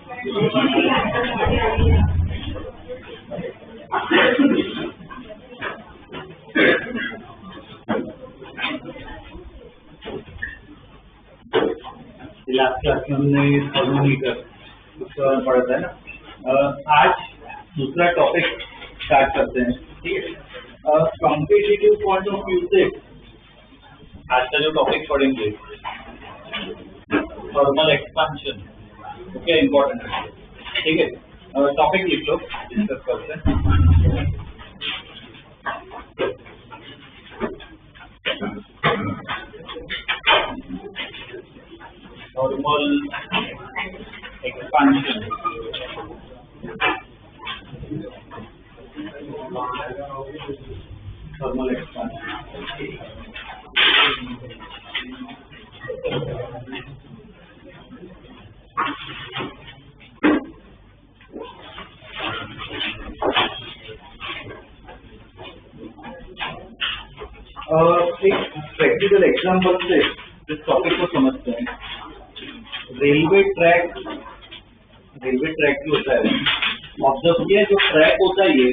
Last class में हमने thermometer पढ़ा था ना। आज दूसरा टॉपिक स्टार्ट करते हैं, ठीक है। कॉम्पिटिटिव पॉइंट ऑफ व्यू से आज का जो टॉपिक पढ़ेंगे थर्मल एक्सपांशन, ओके, इम्पोर्टेंट है, ठीक है। टॉपिक लिख लो, डिस्कस करते हैं। Thermal expansion, thermal expansion. एक प्रैक्टिकल एग्जाम्पल से इस टॉपिक को समझते हैं। रेलवे ट्रैक जो होता है, ऑब्जर्व किया, जो ट्रैक होता है, ये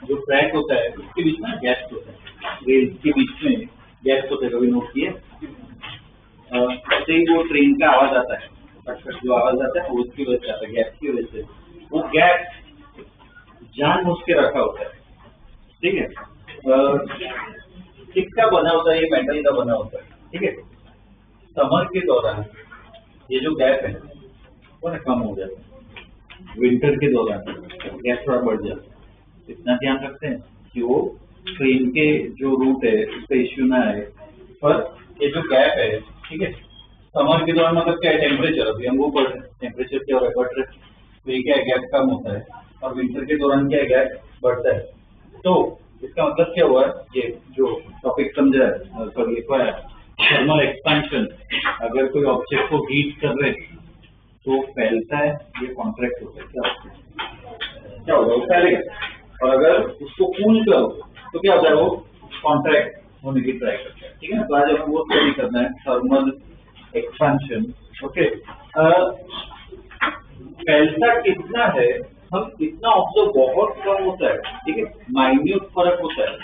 जो ट्रैक होता है उसके बीच में गैप होता है, रेल के बीच में गैप होता है, कभी नोट किया? से वो ट्रेन का आवाज आता है, जो आवाज आता है वो उसकी वजह से आता है, गैप की वजह से। वो गैप जानबूझ के रखा होता है, ठीक है। किसका बना होता है? ये मेटल का बना होता है, ठीक है। समर के दौरान ये जो गैप है वो ना कम हो जाता है, विंटर के दौरान गैप थोड़ा बढ़ जाता है। इतना ध्यान रखते हैं कि वो ट्रेन के जो रूट है उसका इश्यू ना आए। पर ये जो गैप है, ठीक है, समर के दौरान मतलब क्या है, टेम्परेचर, अभी हम वो बढ़ रहे हैं, टेम्परेचर क्या हो रहा है, बढ़ रहा है, तो ये क्या है, गैप कम होता है। और विंटर के दौरान क्या है, गैप बढ़ता है। तो इसका मतलब क्या हुआ, ये जो टॉपिक समझा है, सॉरी लिखा है, थर्मल एक्सपेंशन। अगर कोई ऑब्जेक्ट को हीट कर रहे तो फैलता है, ये कॉन्ट्रैक्ट होता है, क्या होगा, वो फैलेगा। और अगर उसको कूल करो तो क्या होता है, वो कॉन्ट्रैक्ट होने की ट्राई करता है, ठीक है ना। तो आज हमें वो स्टडी करना है, थर्मल एक्सपेंशन, ओके। फैलता कितना है, हम इतना ऑब्जर्व बहुत कम होता है, ठीक है, माइन्यूट फर्क होता है।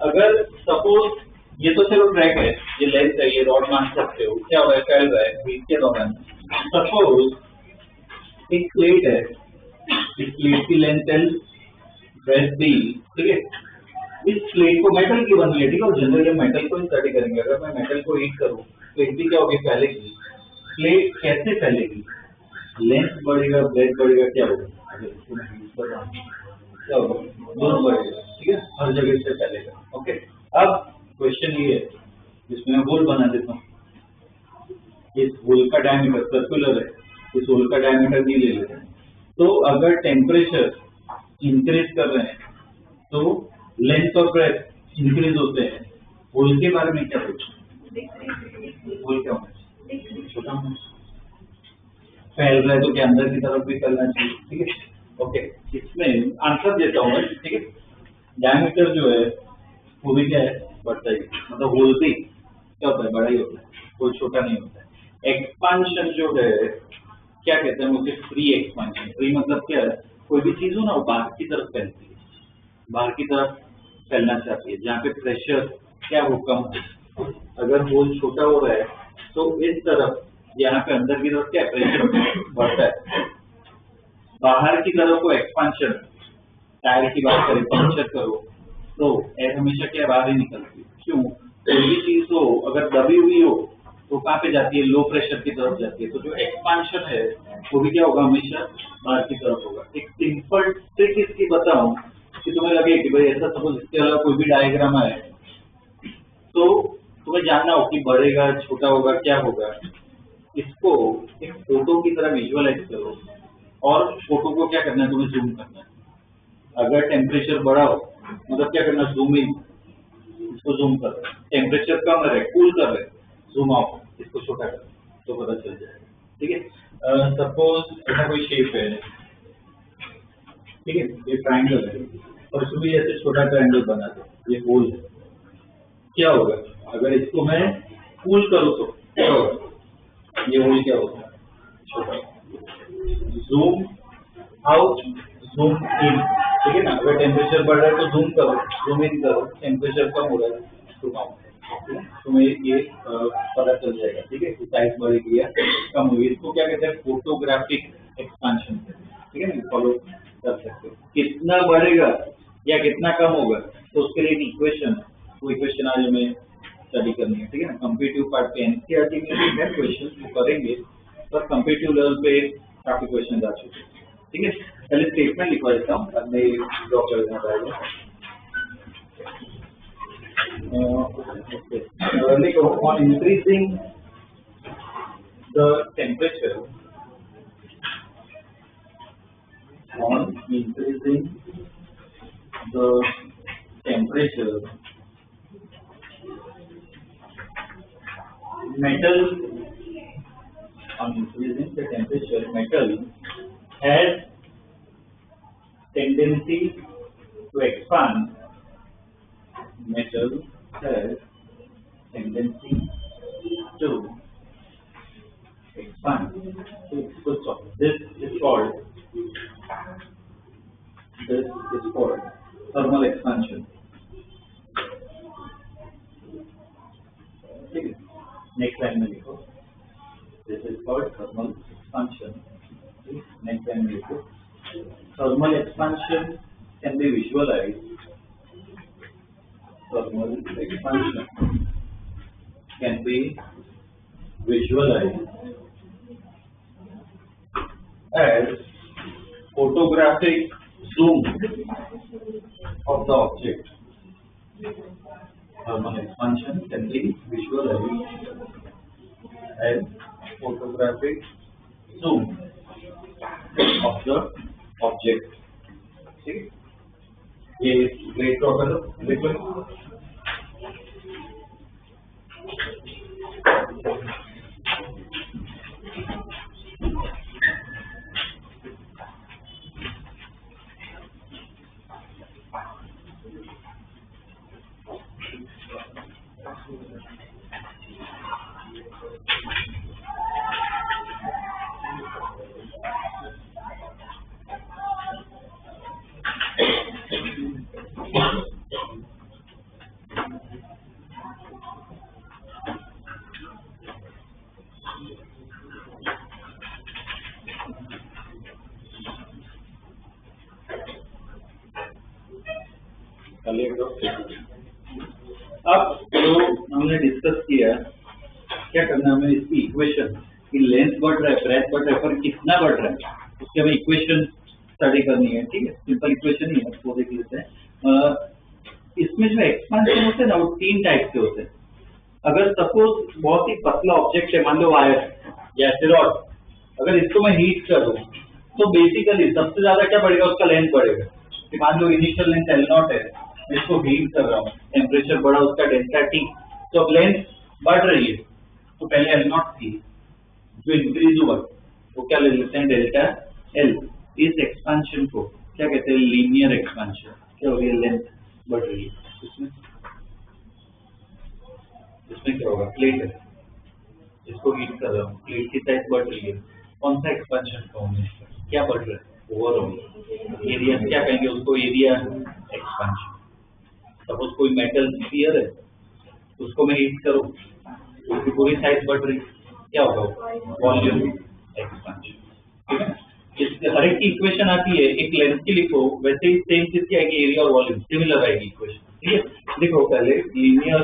अगर सपोज ये तो चलो ट्रैक है, ये लेंथ है, ये रॉड मान सकते हो, क्या हो रहा है, फैल रहा है हीट के दौरान। सपोज एक प्लेट है, इस प्लेट की लेंथ एल, ब्रेथ बी, ठीक है। इस प्लेट को मेटल की बन रही है, ठीक है, और जनरली मेटल को स्टडी करेंगे। अगर मैं मेटल को हीट करूं प्लेट भी क्या होगी, फैलेगी। प्लेट कैसे फैलेगी, लेंथ बढ़ेगा, ब्रेथ बढ़ेगा, क्या होगा, क्या होगा, दोनों बढ़ेगा, ठीक है, हर जगह से फैलेगा, ओके। अब क्वेश्चन ये है, जिसमें मैं होल बना देता हूँ। इस होल का डायमीटर सर्कुलर है, इस होल का डायमीटर नहीं ले लेते हैं। तो अगर टेम्परेचर इंक्रीज कर रहे हैं तो लेंथ और ब्रेथ इंक्रीज होते हैं। होल के बारे में क्या पूछा, होल क्या होना चाहिए, छोटा होना चाहिए। फैल रहा है तो क्या अंदर की तरफ भी फैलना चाहिए, ठीक है, ओके। इसमें आंसर देता हूँ मैं, ठीक है। डायमीटर जो है वो भी क्या है, बढ़ता ही, मतलब होल भी क्या होता है, बड़ा ही होता है, होल छोटा नहीं होता है। एक्सपांशन जो है, क्या कहते हैं मुझे, फ्री एक्सपांशन। फ्री मतलब क्या है, कोई भी चीज हो ना वो बाहर की तरफ फैलती है, बाहर की तरफ फैलना चाहती है, जहाँ पे प्रेशर क्या हो, कम हो। अगर होल छोटा हो रहा है तो इस तरफ, यहाँ पे अंदर की तरफ क्या प्रेशर बढ़ता है, बाहर की तरफ को एक्सपांशन। टायर की बात करें, पंक्चर करो तो एयर हमेशा क्या बाहर ही निकलती है। क्यों, कोई भी चीज हो अगर दबी हुई हो तो कहाँ पे जाती है, लो प्रेशर की तरफ जाती है। तो जो एक्सपांशन है वो भी क्या होगा, हमेशा बाहर की तरफ होगा। एक सिंपल ट्रिक इसकी बताऊं कि तुम्हें लगे कि भाई ऐसा सपोज इसके अलावा कोई भी डायग्राम है तो तुम्हें जानना हो कि बढ़ेगा, छोटा होगा, क्या होगा। इसको एक फोटो की तरह विजुअलाइज करो और फोटो को क्या करना है, तुम्हें जूम करना है। अगर टेम्परेचर बढ़ा हो मतलब क्या करना, जूम इन, इसको जूम कर। टेम्परेचर कम रहे, कूल कर रहे, जूम आउट, इसको छोटा कर, तो पता चल जाएगा, ठीक है। सपोज ऐसा कोई शेप है, ठीक है, ये ट्राइंगल है और इसमें भी ऐसे छोटा ट्राइंगल बना दो, ये होल है। क्या होगा, अगर इसको मैं कूल करूँ तो क्या होगा, ये होल क्या होगा, छोटा। जूम आउट, जूम इन, ठीक है ना। अगर टेम्परेचर बढ़ रहा है तो जूम करो, जूम इन करो, टेम्परेचर कम हो रहा है जूम आउट, ठीक है। तुम्हें ये पता चल जाएगा, ठीक है, साइज बढ़ेगी या कम होगी। इसको क्या कहते हैं, फोटोग्राफिक एक्सपेंशन, ठीक है ना। फॉलो कर सकते हो, कितना बढ़ेगा या कितना कम होगा तो उसके लिए इक्वेशन, वो इक्वेशन आज हमें स्टडी करनी है, ठीक है ना। कम्पिटिटिव पार्ट पे एनसीईआरटी में भी है क्वेश्चन, वो करेंगे, पर कम्पिटिटिव लेवल पे काफी क्वेश्चन आ चुके हैं, ठीक है। पहले स्टेटमेंट लिखवा देता हूँ, बाद में ड्रॉ कर देना पड़ेगा। देखो, on increasing the temperature, on increasing the temperature, metal, on increasing the temperature, metal has tendency to expand. Metal has tendency to expand. So this is called thermal expansion. ठीक है, नेक्स्ट लाइन में लिखो, this is called thermal expansion. Next line में लिखो, thermal expansion can be visualised, thermal expansion can be visualized as photographic zoom of the object. Thermal expansion can be visualized as photographic zoom of the object. ठीक है, ये grade draw करो, लिखो। अब जो हमने डिस्कस किया, क्या करना है हमें, इसकी इक्वेशन कि लेंथ बढ़ रहा है, ब्रेथ बढ़ रहा है, पर कितना बढ़ रहा है, उसकी हमें इक्वेशन स्टडी करनी है, ठीक है। सिंपल इक्वेशन ही है, वो देख लेते हैं। इसमें जो एक्सपेंशन होते हैं ना, वो 3 टाइप के होते हैं। अगर सपोज बहुत ही पतला ऑब्जेक्ट है, मान लो वायर या एस्टेरॉइड, अगर इसको मैं हीट करूं तो बेसिकली सबसे ज्यादा क्या बढ़ेगा, उसका लेंथ बढ़ेगा। मान लो इनिशियल लेंथ L0 है, मैं इसको हीट कर रहा हूँ, टेम्परेचर बढ़ा, उसका डेल्टा T, तो अब लेंथ बढ़ रही है, तो पहले L0 थी, जो इंक्रीज हुआ वो क्या ले लेते हैं, डेल्टा L। इस एक्सपेंशन को क्या कहते हैं, लीनियर एक्सपेंशन। क्या हो रही है, लेंथ बढ़ रही है। इसमें क्या होगा, प्लेट है, इसको हीट कर रहा हूँ, प्लेट की साइज बढ़ रही है, कौन सा एक्सपेंशन कहूँगा, क्या बढ़ रहा है, ओवरऑल एरिया, क्या कहेंगे उसको, एरिया एक्सपेंशन। सपोज कोई मेटल स्फीयर है, उसको मैं हीट करूँ, उसकी पूरी साइज बढ़ रही, क्या होगा, वॉल्यूम एक्सपेंशन, ठीक है। इससे हर एक की इक्वेशन आती है, एक लेंथ की लिखो, वैसे ही सेम चीज की आएगी, एरिया और वॉल्यूम सिमिलर आएगी इक्वेशन, ठीक है। देखो पहले linear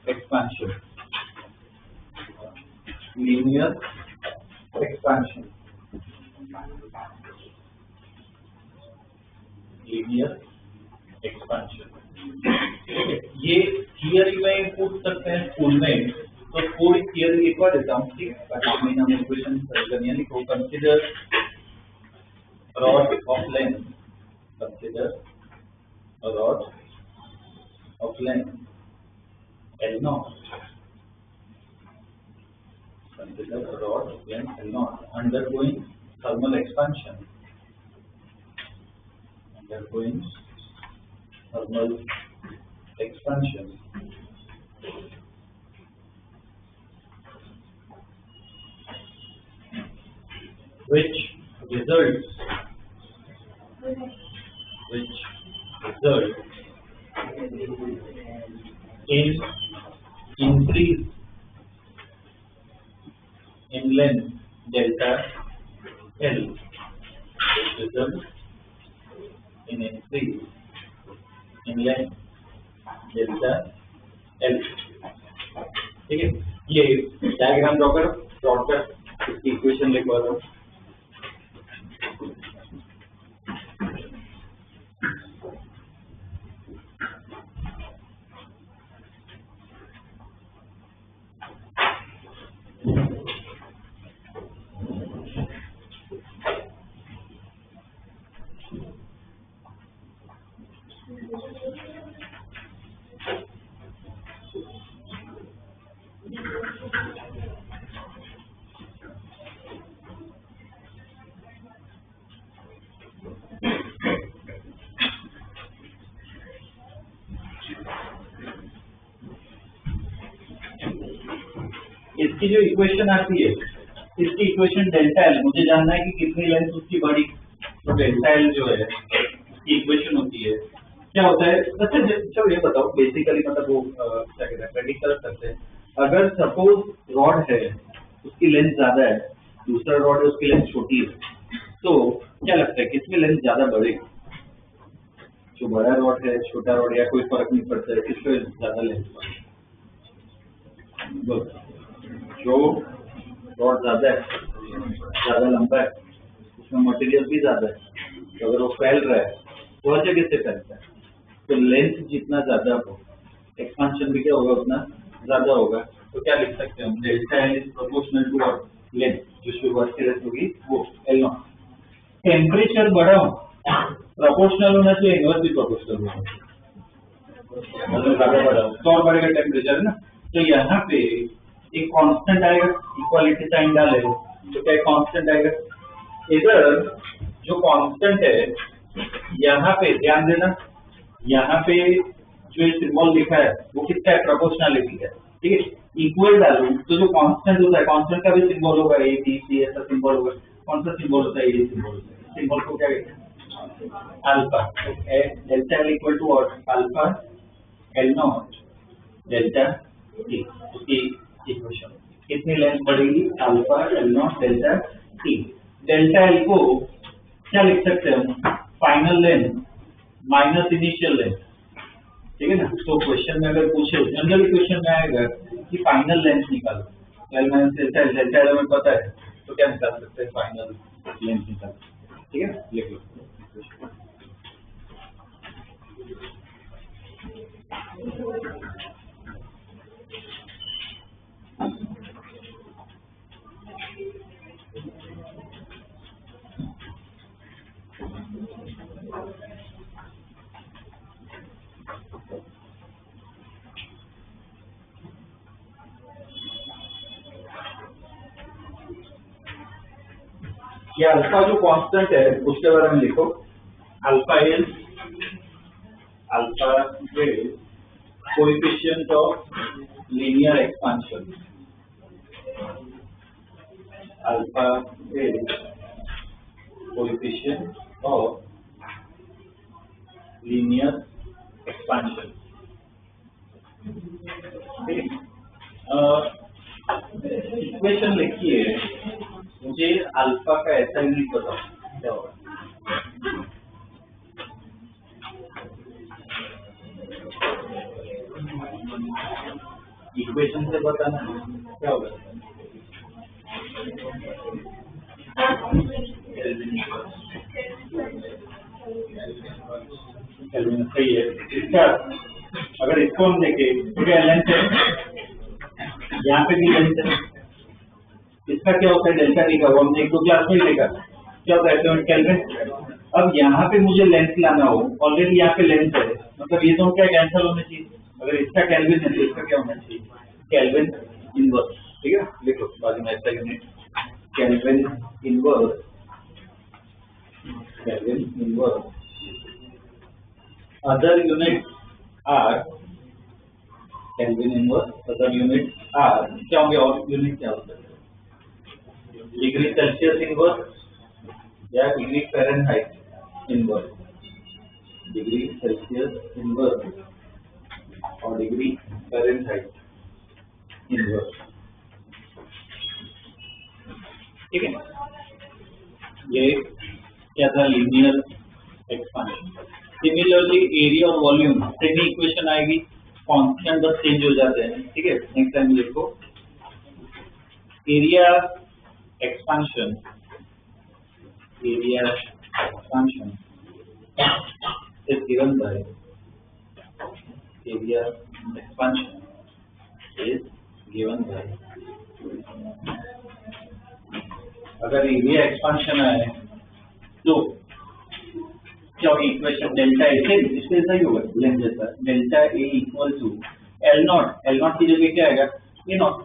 expansion, linear expansion, linear expansion, ठीक है। ये थियरी में पूछ सकते हैं स्कूल में, तो थोड़ी थियरी लिखवा देता हूँ, ठीक है। 5 महीना में इक्वेशन करनी लिखो, consider rod of length, consider rod of length L0, consider a rod of length L0 undergoing thermal expansion, undergoing thermal expansion, which results which result in increase in length delta L, result in increase in length delta L. ठीक है, ये diagram draw करो, plot कर, इसकी equation लिखवा दो। इसकी जो इक्वेशन आती है, इसकी इक्वेशन डेल्टा एल, मुझे जानना है कि कितनी लेंथ उसकी बड़ी, तो डेल्टा एल जो है इसकी इक्वेशन होती है, क्या होता है। अच्छा चलो ये बताओ बेसिकली, मतलब वो क्या कहते हैं, प्रेडिक्ट कर सकते हैं। अगर सपोज रॉड है उसकी लेंथ ज्यादा है, दूसरा रॉड है उसकी लेंथ छोटी है, तो क्या लगता है किसमें लेंथ ज्यादा बढ़ेगी? जो बड़ा रॉड है, छोटा रॉड, या कोई फर्क नहीं पड़ता है, किसमें ज्यादा लेंथ बढ़ेगी? जो रॉड ज्यादा है, ज्यादा लंबा है, उसमें मटेरियल भी ज्यादा है, तो अगर वो फैल रहा है तो हर जगह से फैलता है, तो लेंथ जितना ज्यादा हो, एक्सपांशन भी क्या होगा उतना ज्यादा होगा। तो क्या लिख सकते हैं हम, delta L is proportional to length, जो शुरुआत की लेंथ होगी वो एल नॉट। टेम्परेचर बढ़ा हो, प्रोपोर्शनल होना चाहिए, इनवर्सली प्रोपोर्शनल होना चाहिए, मतलब ज्यादा बढ़ा हो तो और बढ़ेगा टेम्परेचर, है ना। तो यहाँ पे एक कांस्टेंट आएगा, इक्वालिटी साइन डाले तो क्या कांस्टेंट आएगा। इधर जो कांस्टेंट है, यहाँ पे ध्यान देना, यहाँ पे जो सिंबल लिखा है वो किसका है, प्रोपोर्शनलिटी का, ठीक है। इक्वल डालूं तो जो कांस्टेंट होता है, कांस्टेंट का भी सिंबल होगा ए बी सी, ऐसा सिंबल होगा। कौन सा सिंबल होता है, ये सिंबल होता है। सिंबल को क्या कहते हैं, alpha. Delta L equal to alpha L naught delta T, उसकी इक्वेशन कितनी लेंथ बढ़ेगी, alpha L naught delta T. Delta L को क्या लिख सकते हैं हम, final length minus initial length, ठीक है ना। तो क्वेश्चन में अगर पूछे, जनरली क्वेश्चन में आएगा कि फाइनल लेंथ निकालो, L minus delta L, delta L हमें पता है तो क्या निकाल सकते हैं, फाइनल लेंथ निकाल, ठीक है। लिख लो ये अल्फा जो कांस्टेंट है उसके बारे में लिखो। Alpha is coefficient of linear expansion. Alpha is coefficient of linear expansion, equation लिखिए। मुझे अल्फा का ऐसा ही नहीं पता क्या होगा, इक्वेशन से बताना क्या होगा। सही है। इसका अगर इसको हम देखें तो क्या लेंथ है, यहाँ पे भी लेंथ है, इसका क्या होता है, डेल्टा टी का, वो हमने एक दो क्लास में देखा क्या होता है, केल्विन। अब यहाँ पे मुझे लेंथ लाना हो, ऑलरेडी यहाँ पे लेंथ है, मतलब ये तो क्या कैंसिल होना चाहिए। अगर इसका केल्विन है तो इसका क्या होना चाहिए, केल्विन इनवर्स, ठीक है। लिखो बाद में ऐसा unit, kelvin inverse, kelvin inverse. Other unit are kelvin inverse, other unit are क्या होंगे, और यूनिट क्या होता है, डिग्री सेल्सियस इनवर्स, या degree Fahrenheit inverse, degree Celsius inverse और डिग्री फ़ारेनहाइट इनवर्स। ठीक है, ये क्या था, लीनियर एक्सपांशन। सिमिलरली एरिया और वॉल्यूम सेम ही इक्वेशन आएगी, कांस्टेंट बस चेंज हो जाते हैं। ठीक है, नेक्स्ट टाइम देखो, area expansion, area expansion is given by area expansion is given by, अगर एरिया एक्सपांशन आए तो क्या होगी इक्वेशन, डेल्टा ए से इससे ऐसा ही होगा लेंथ जैसा, delta A equal to L naught, L naught की जगह क्या आएगा, ए नॉट,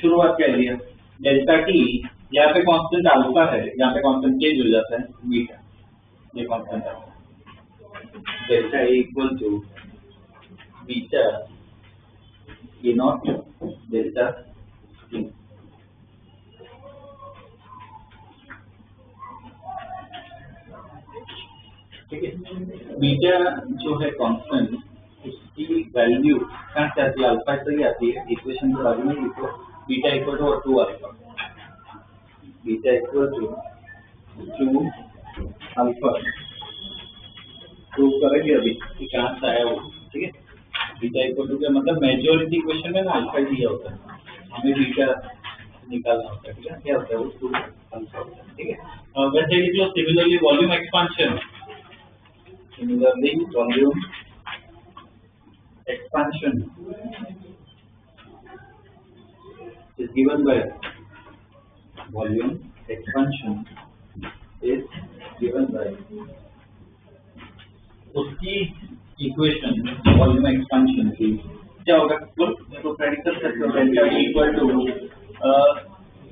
शुरुआत क्या एरिया, डेल्टा टी, यहाँ पे कांस्टेंट अल्फा है, यहाँ पे कांस्टेंट चेंज हो जाता है बीटा, ये कांस्टेंट है, delta A equal to beta A naught delta T. ठीक है, बीटा जो है कांस्टेंट, उसकी वैल्यू कहाँ से आती है, अल्फा से ही आती है। इक्वेशन के बारे में लिखो, beta equal to 2 alpha, beta equal to 2 alpha, prove करेंगे अभी कि कहाँ से आया वो। ठीक है, बीटा इक्वल टू का मतलब मेजॉरिटी इक्वेशन में ना अल्फा दिया होता है, हमें बीटा निकालना होता है। ठीक है, क्या होता है वो 2 अल्फा होता है। ठीक है, वैसे लिख लो similarly volume expansion, similarly volume expansion is given by, volume expansion is given by, उसकी इक्वेशन वॉल्यूम एक्सपांशन की क्या होगा, तो प्रेडिक्ट कर सकते हो, डेल्टा टी इक्वल टू,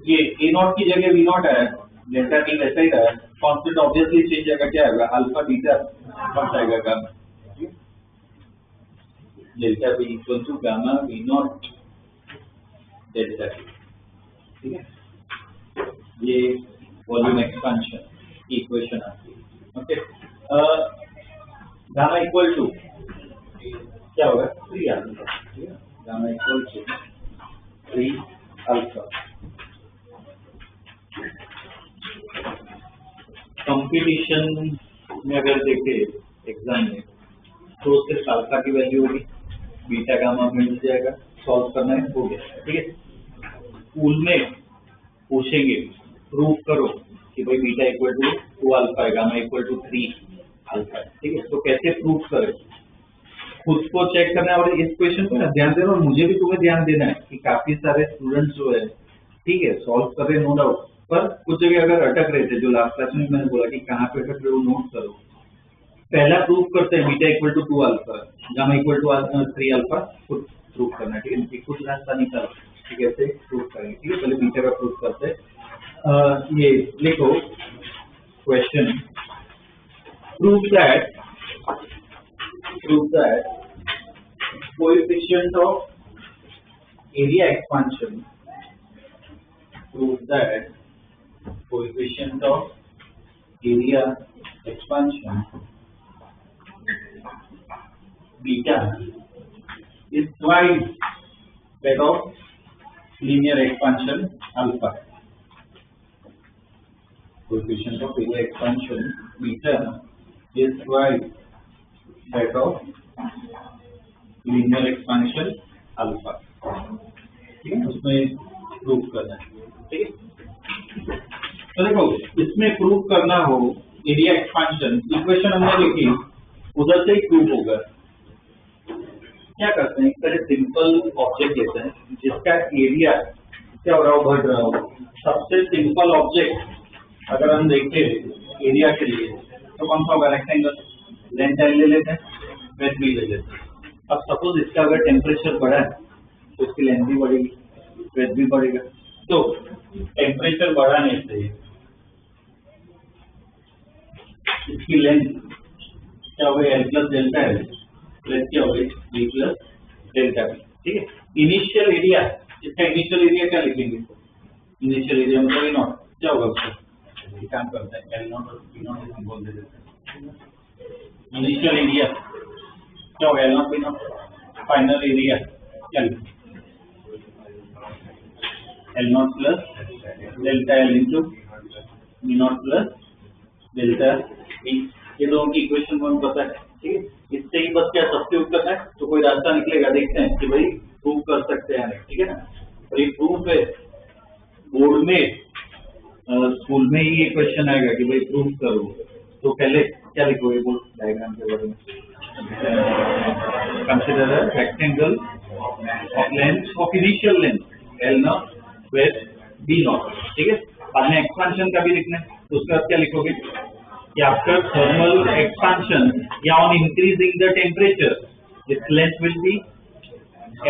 ये ए नॉट की जगह वी नॉट है, डेल्टा टी वैसा ही रहा, कांस्टेंट ऑब्वियसली चेंज आएगा, क्या आएगा, अल्फा बीटा फर्स्ट आएगा gamma, delta B equal to gamma V naught delta T. ठीक है, ये वॉल्यूम एक्सपांशन की इक्वेशन आती है। ओके, गामा इक्वल टू क्या होगा, 3 alpha, gamma equal to 3 alpha. Competition में अगर देखे एग्जाम में तो सिर्फ अल्फा की वैल्यू होगी, बीटा गामा मिल जाएगा, सॉल्व करना है, हो गया। ठीक है, स्कूल में पूछेंगे प्रूव करो कि भाई बीटा इक्वल टू 2 अल्फा है, गामा इक्वल टू 3 अल्फा है। ठीक है, तो कैसे प्रूव करें, खुद को चेक करना है, और इस क्वेश्चन को ध्यान देना, और मुझे भी तुम्हें ध्यान देना है कि काफी सारे स्टूडेंट्स जो है, ठीक है, सॉल्व कर रहे नो डाउट, पर कुछ जगह अगर अटक रहे थे, जो लास्ट क्लास में मैंने बोला कि कहाँ पे अटक रहे हो नोट करो। पहला प्रूव करते हैं beta equal to 2 alpha, gamma equal to 3 alpha, खुद प्रूव करना है। ठीक है, कुछ रास्ता निकाल, ठीक है, कैसे प्रूव करेंगे। ठीक है, पहले बीटा का प्रूव करते हैं। ये लिखो question, prove that coefficient of area expansion, prove that coefficient of area expansion beta is twice that of linear expansion alpha. Coefficient of area expansion beta is twice that of linear expansion alpha. ठीक है, उसमें prove करना है। ठीक है, तो देखो इसमें प्रूव करना हो एरिया एक्सपांशन, इक्वेशन हमने लिखी, उधर से ही प्रूव होगा। क्या करते हैं, पहले सिंपल ऑब्जेक्ट लेते हैं जिसका एरिया क्या हो रहा हो, बढ़ रहा हो। सबसे सिंपल ऑब्जेक्ट अगर हम देखें एरिया के लिए तो कौन सा होगा, रेक्टेंगल, लेंथ एल ले लेते हैं, ब्रेथ भी ले लेते हैं। अब सपोज इसका अगर टेम्परेचर बढ़ा है तो इसकी लेंथ भी बढ़ेगी, ब्रेथ भी बढ़ेगा। तो टेम्परेचर बढ़ाने से इसकी लेंथ क्या हो गई, L plus delta L, plus क्या हो गई बी प्लस डेल्टा बी। ठीक है, इनिशियल एरिया, इसका इनिशियल एरिया क्या लिखेंगे, इनिशियल एरिया मतलब नॉट, क्या होगा उसका एक काम करते हैं, एल नॉट और पी नॉट इसमें बोल देते हैं। इनिशियल एरिया क्या होगा, L naught P naught, final area क्या L naught plus delta L into B naught plus delta B. ये दोनों की इक्वेशन को हमें पता है, ठीक है। इससे ही बस क्या सब्स्टिट्यूट करना है तो कोई रास्ता निकलेगा, देखते हैं कि भाई प्रूव कर सकते हैं, ठीक है ना। और ये प्रूफ है, बोर्ड में स्कूल में ही ये क्वेश्चन आएगा कि भाई प्रूफ करो, तो पहले क्या लिखोगे बोर्ड डायग्राम के बारे में, consider a rectangle of length of initial length L naught with B naught, ठीक है। बाद में एक्सपेंशन का भी लिखना है, तो उसके बाद क्या लिखोगे कि आफ्टर थर्मल एक्सपेंशन या on increasing the temperature this length will be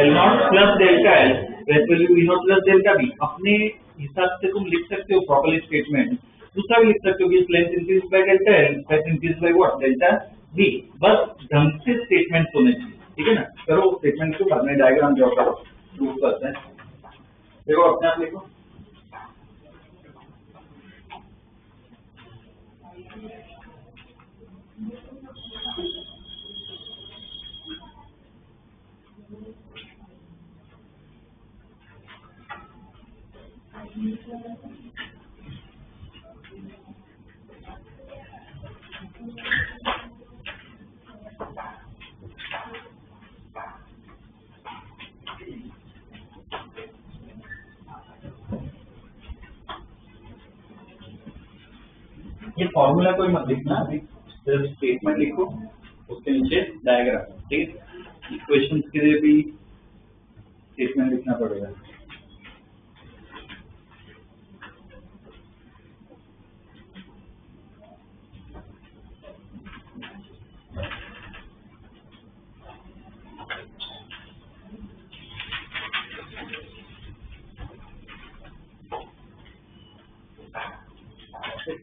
L naught plus delta L with will be naught plus delta B. अपने हिसाब से तुम लिख सकते हो प्रॉपर्ली स्टेटमेंट, दूसरा भी लिख सकते हो कि length increase by delta L with increase by what delta B. बस ढंग से स्टेटमेंट होने चाहिए, ठीक है ना। करो स्टेटमेंट को, बाद में डायग्राम ड्रॉ करो, प्रूव करते हैं। देखो अपने आप लिखो, ये फॉर्मूला कोई मत लिखना, अभी सिर्फ स्टेटमेंट लिखो, उसके नीचे डायग्राम, ठीक है। इक्वेशन के लिए भी स्टेटमेंट लिखना पड़ेगा।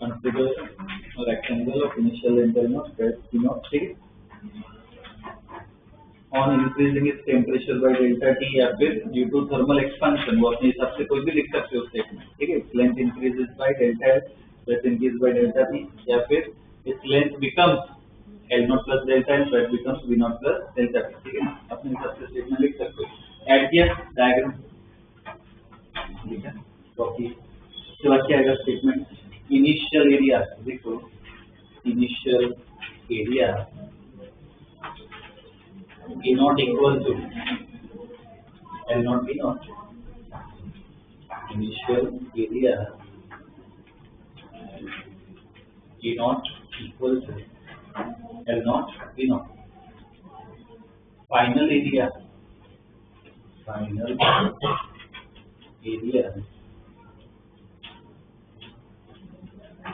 Consider a rectangle of initial length L naught, breadth P naught, ठीक है। On increasing its temperature by delta T या फिर due to thermal expansion, वो अपने हिसाब से कोई भी लिख सकते हो स्टेटमेंट, ठीक है। Length increases by delta L, breadth increases by delta P, या फिर its length becomes L naught plus delta L, breadth becomes V naught plus delta P, ठीक है ना। अपने हिसाब से स्टेटमेंट लिख सकते हो। ऐड किया डायग्राम, ठीक है। कॉपी, उसके बाद क्या आएगा स्टेटमेंट, इनिशियल एरिया, देखो initial area A naught equal to L naught B naught, initial area A naught equal to L naught B naught, final area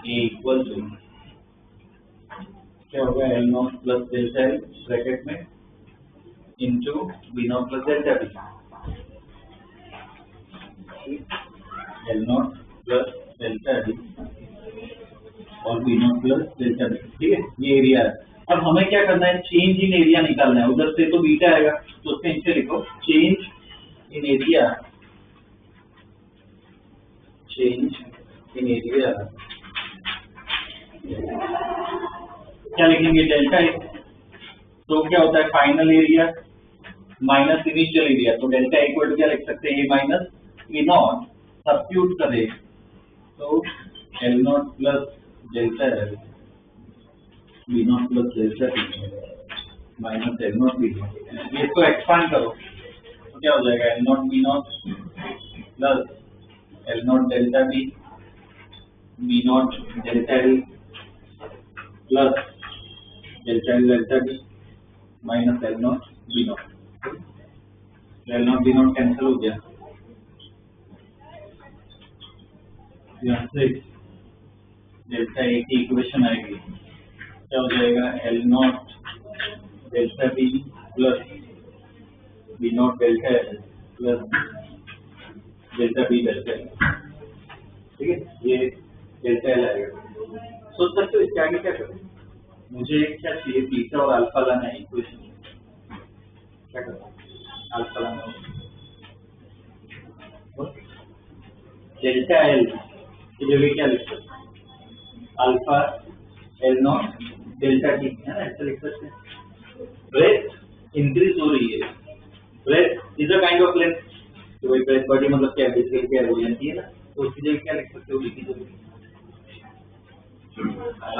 A equal to क्या होगा, L naught plus delta L bracket में into B naught plus delta B, L naught plus delta B और B naught plus delta B, ठीक है। ये area है। अब हमें क्या करना है, चेंज इन एरिया निकालना है। उधर से तो बीटा आएगा, तो उसके नीचे लिखो चेंज इन एरिया, क्या लिखेंगे डेल्टा ए, तो क्या होता है final area minus initial area, तो डेल्टा इक्वल टू क्या लिख सकते हैं, A minus A naught, substitute करें तो L naught plus delta L B naught plus delta B minus L naught B naught, ये इसको एक्सपांड करो तो क्या हो जाएगा, L naught B naught plus L naught delta B, B naught delta L plus delta L delta B minus L naught B not. L naught B not cancel हो गया, यहाँ से डेल्टा ए की इक्वेशन आएगी, क्या हो जाएगा, L naught delta B plus B naught delta L plus delta B delta L, ठीक है। ये डेल्टा एल आएगा। सोच सकते हो इसके आगे क्या करें, मुझे क्या चाहिए, बीटा और अल्फा लाना है इक्वेशन, क्या करना, अल्फा लाना डेल्टा एल की जगह क्या लिख सकते हैं, alpha L naught delta T है ना, ऐसा लिख सकते हैं। ब्रेथ इंक्रीज हो रही है, breadth is a kind of length, तो वही ब्रेथ बॉडी मतलब क्या बेसिकली क्या हो जाती है ना, तो उसकी जगह क्या लिख सकते हो, लिखी जो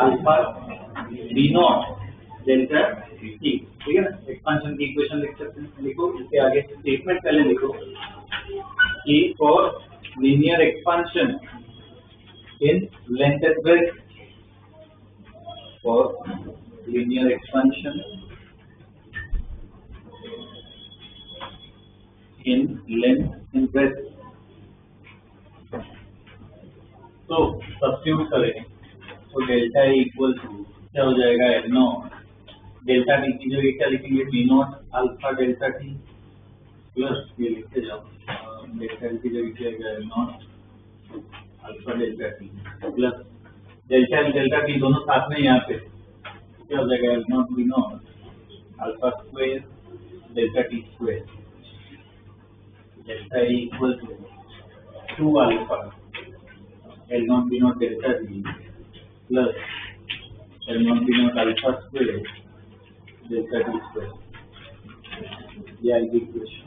alpha B naught delta T, ठीक है ना। एक्सपांशन की इक्वेशन लिख सकते हैं, लिखो इसके आगे स्टेटमेंट पहले लिखो कि for linear expansion in length and breadth, for linear expansion in length and breadth, तो सब्स्टिट्यूट करें तो डेल्टा इक्वल टू क्या हो जाएगा, एल नॉट डेल्टा टी की जगह क्या लिखेंगे, B naught alpha delta T plus ये लिखते जाओ, डेल्टा टी की जगह क्या आएगा, L naught alpha delta T plus delta T दोनों साथ में यहाँ पे क्या हो जाएगा, L naught B naught alpha square delta T square, delta equal to 2 alpha L naught B naught delta T plus L naught B naught alpha square delta T square, ये आएगी इक्वेशन।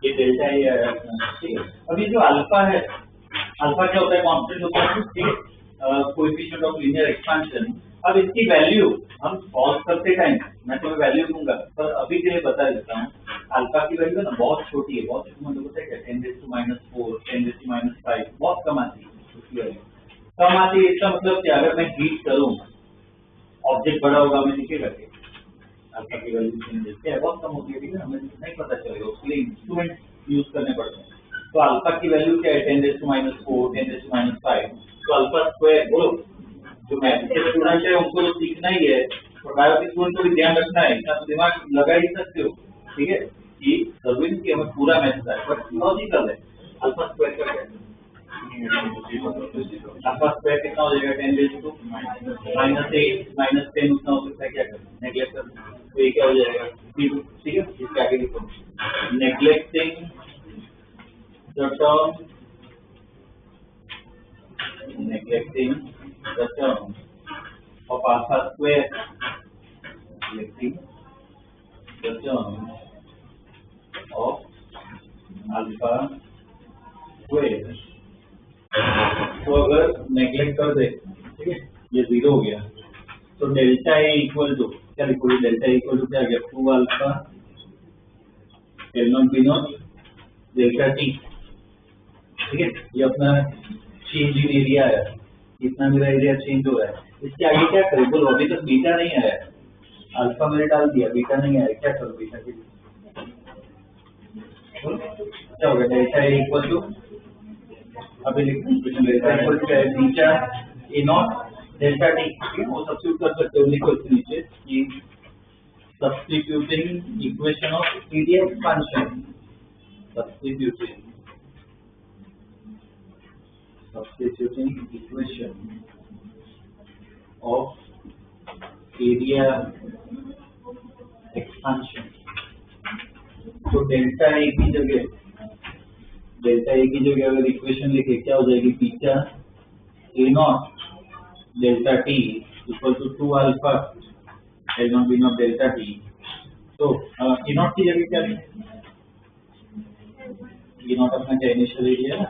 ये डेल्टा ये ठीक है। अभी जो alpha है, alpha क्या होता है, कांस्टेंट होता है, ठीक है, कोएफिशिएंट ऑफ लीनियर एक्सपांशन। अब इसकी वैल्यू हम सॉल्व करते टाइम मैं तुम्हें वैल्यू दूंगा, पर अभी के लिए बता देता हूँ, अल्फा की वैल्यू ना बहुत छोटी है, बहुत मतलब होता है क्या, 10⁻⁴, 10⁻⁵, बहुत कम आती है उसकी वैल्यू, कम आती है। इसका मतलब कि अगर मैं हीट करूँ, ऑब्जेक्ट बड़ा होगा, मैं नीचे करके अल्फा की वैल्यू देखते हैं बहुत कम होती है, ठीक है, हमें नहीं पता चलेगा, उसके लिए इंस्ट्रूमेंट यूज करने पड़ते हैं। तो अल्फा की वैल्यू क्या है, 10⁻⁴, 10⁻⁵, तो अल्फा स्क्वायर बोलो, जो मैथ के स्टूडेंट है उनको तो सीखना ही है, और बायो के स्टूडेंट को भी ध्यान रखना है, इतना दिमाग लगा ही सकते हो, ठीक है, कि जरूरी नहीं कि हमें पूरा मैथ आता है, बट लॉजिकल है। अल्फा स्क्वायर का क्या है, अल्फा स्क्वायर कितना हो जाएगा, 10⁻⁻⁸ -8 -10 उतना हो सकता है, क्या करें, नेग्लेक्ट कर, तो ये क्या हो जाएगा, ठीक है। इसके आगे लिखो, neglecting the term, neglecting the term of alpha square, neglecting the term of alpha square। तो अगर नेग्लेक्ट कर दे, ठीक है, ये 0 हो गया, तो डेल्टा ए इक्वल टू क्या लिखोगे, डेल्टा इक्वल टू क्या आ गया, 2 alpha L naught B naught delta T, ठीक है। ये अपना चेंज इन एरिया है, इतना मेरा एरिया चेंज हो रहा है, इसके आगे क्या करें बोलो, अभी तक बीटा नहीं आया, अल्फा मैंने डाल दिया, बीटा नहीं आया, क्या करो बीटा के लिए, क्या होगा, डेल्टा ए इक्वल टू, अभी डेल्टा इक्वल टू क्या है, beta A naught delta T, ठीक है, वो सब्स्टिट्यूट कर सकते हो, लिखो इसके नीचे कि substituting equation of area expansion, substituting equation of area expansion। तो डेल्टा ए की जगह अगर इक्वेशन लिखे क्या हो जाएगी, beta A naught delta T equal to 2 alpha L naught B naught delta T. तो ए नॉट की जगह क्या लिखे, ए नॉट अपना क्या इनिशियल एरिया है,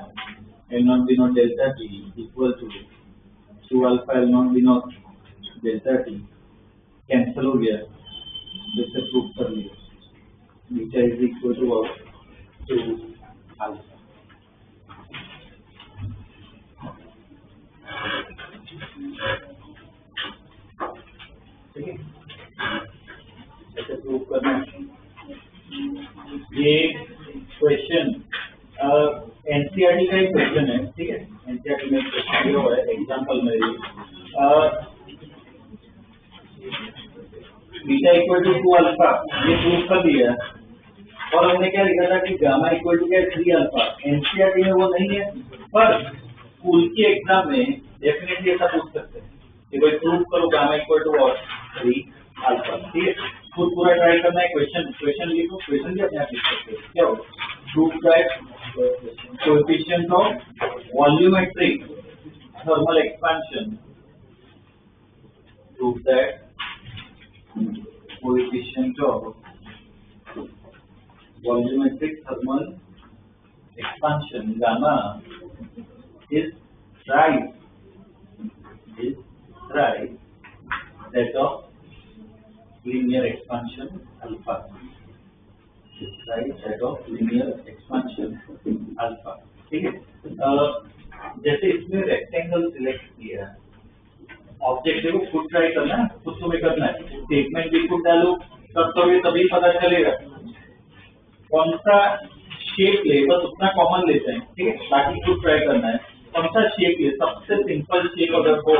L naught B naught delta T equal to 2 alpha L naught B naught delta T, cancel हो गया, जैसे प्रूफ कर लिया, beta is equal to 2 alpha, ठीक है, ऐसे प्रूफ करना। ये क्वेश्चन एनसीईआरटी का एक क्वेश्चन है, ठीक है, एनसीईआरटी में क्वेश्चन दिया हुआ है एग्जांपल में, बीटा इक्वल टू 2 अल्फा, ये प्रूव कर दिया। और हमने क्या लिखा था कि गामा इक्वल टू क्या है 3 अल्फा। एनसीईआरटी में वो नहीं है, पर स्कूल के एग्जाम में डेफिनेटली ऐसा पूछ सकते हैं कि भाई प्रूव करो गामा इक्वल टू और 3 अल्फा। ठीक है, खुद पूरा ट्राई करना है। क्वेश्चन लिखो, क्वेश्चन भी अपने आप लिख सकते हो। क्या होगा? Prove that coefficient of volumetric thermal expansion, prove that coefficient of volumetric thermal expansion gamma is thrice that of linear expansion alpha. Is thrice that of linear expansion alpha. ठीक है, जैसे इसमें रेक्टेंगल सिलेक्ट किया, object को खुद try करना है, खुद तुम्हें करना है। स्टेटमेंट भी खुद डालो, तब तो ये तभी पता चलेगा कौन सा शेप ले, बस उतना कॉमन लेते हैं। ठीक है, बाकी खुद ट्राई करना है कौन सा शेप ले। सबसे सिंपल शेप अगर हो,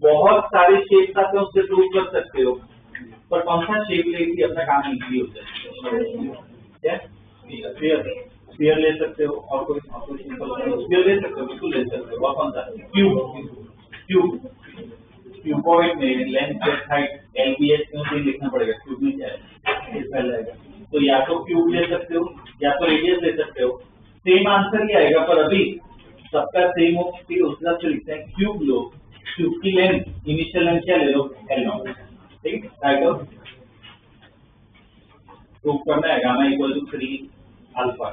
बहुत सारे शेप आते हैं उससे प्रूव कर सकते हो, पर कौन सा शेप ले कि अपना काम इजी हो जाए। स्फीयर ले सकते हो, और कोई सिंपल स्फीयर ले सकते हो, बिल्कुल ले सकते हो। और कौन सा? क्यूबॉइड में लेंथ ब्रेड्थ हाइट LBS क्यों नहीं लिखना पड़ेगा, क्यूब में क्या है पहले आएगा। तो या तो क्यूब ले सकते हो या तो रेडियस ले सकते हो, सेम आंसर ही आएगा। पर अभी सबका सेम हो, फिर उस हिसाब से लिखते हैं क्यूब लो, क्यूब की लेंथ इनिशियल लेंथ क्या ले लो L0। ठीक है, प्रूव करना है गामा इक्वल टू 3 अल्फा।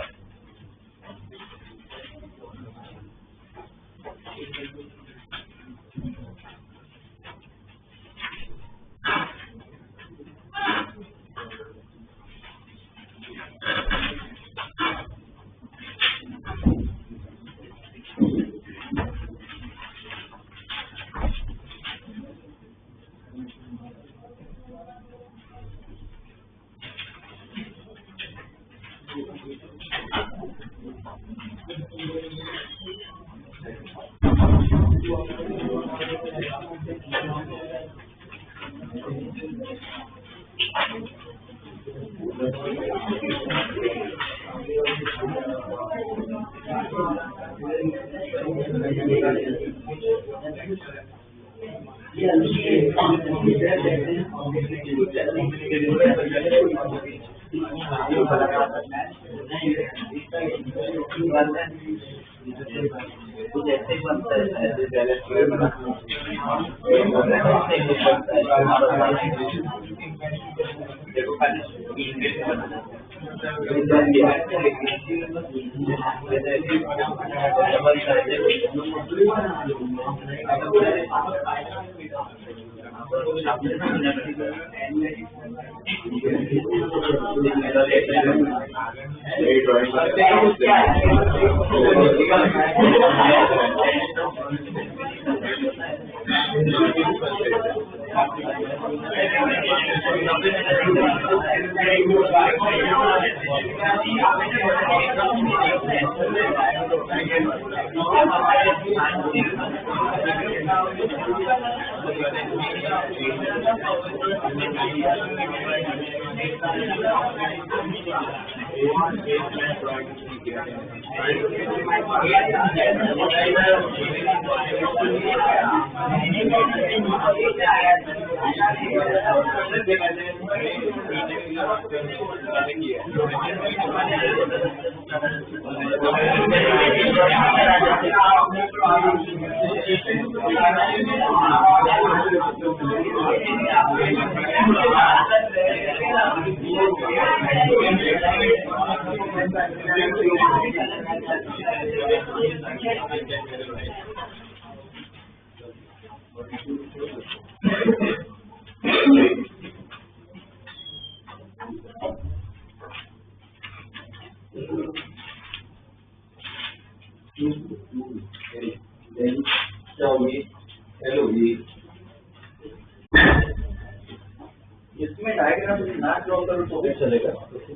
इसमें डायग्राम ना ड्रॉ करो तो भी चलेगा,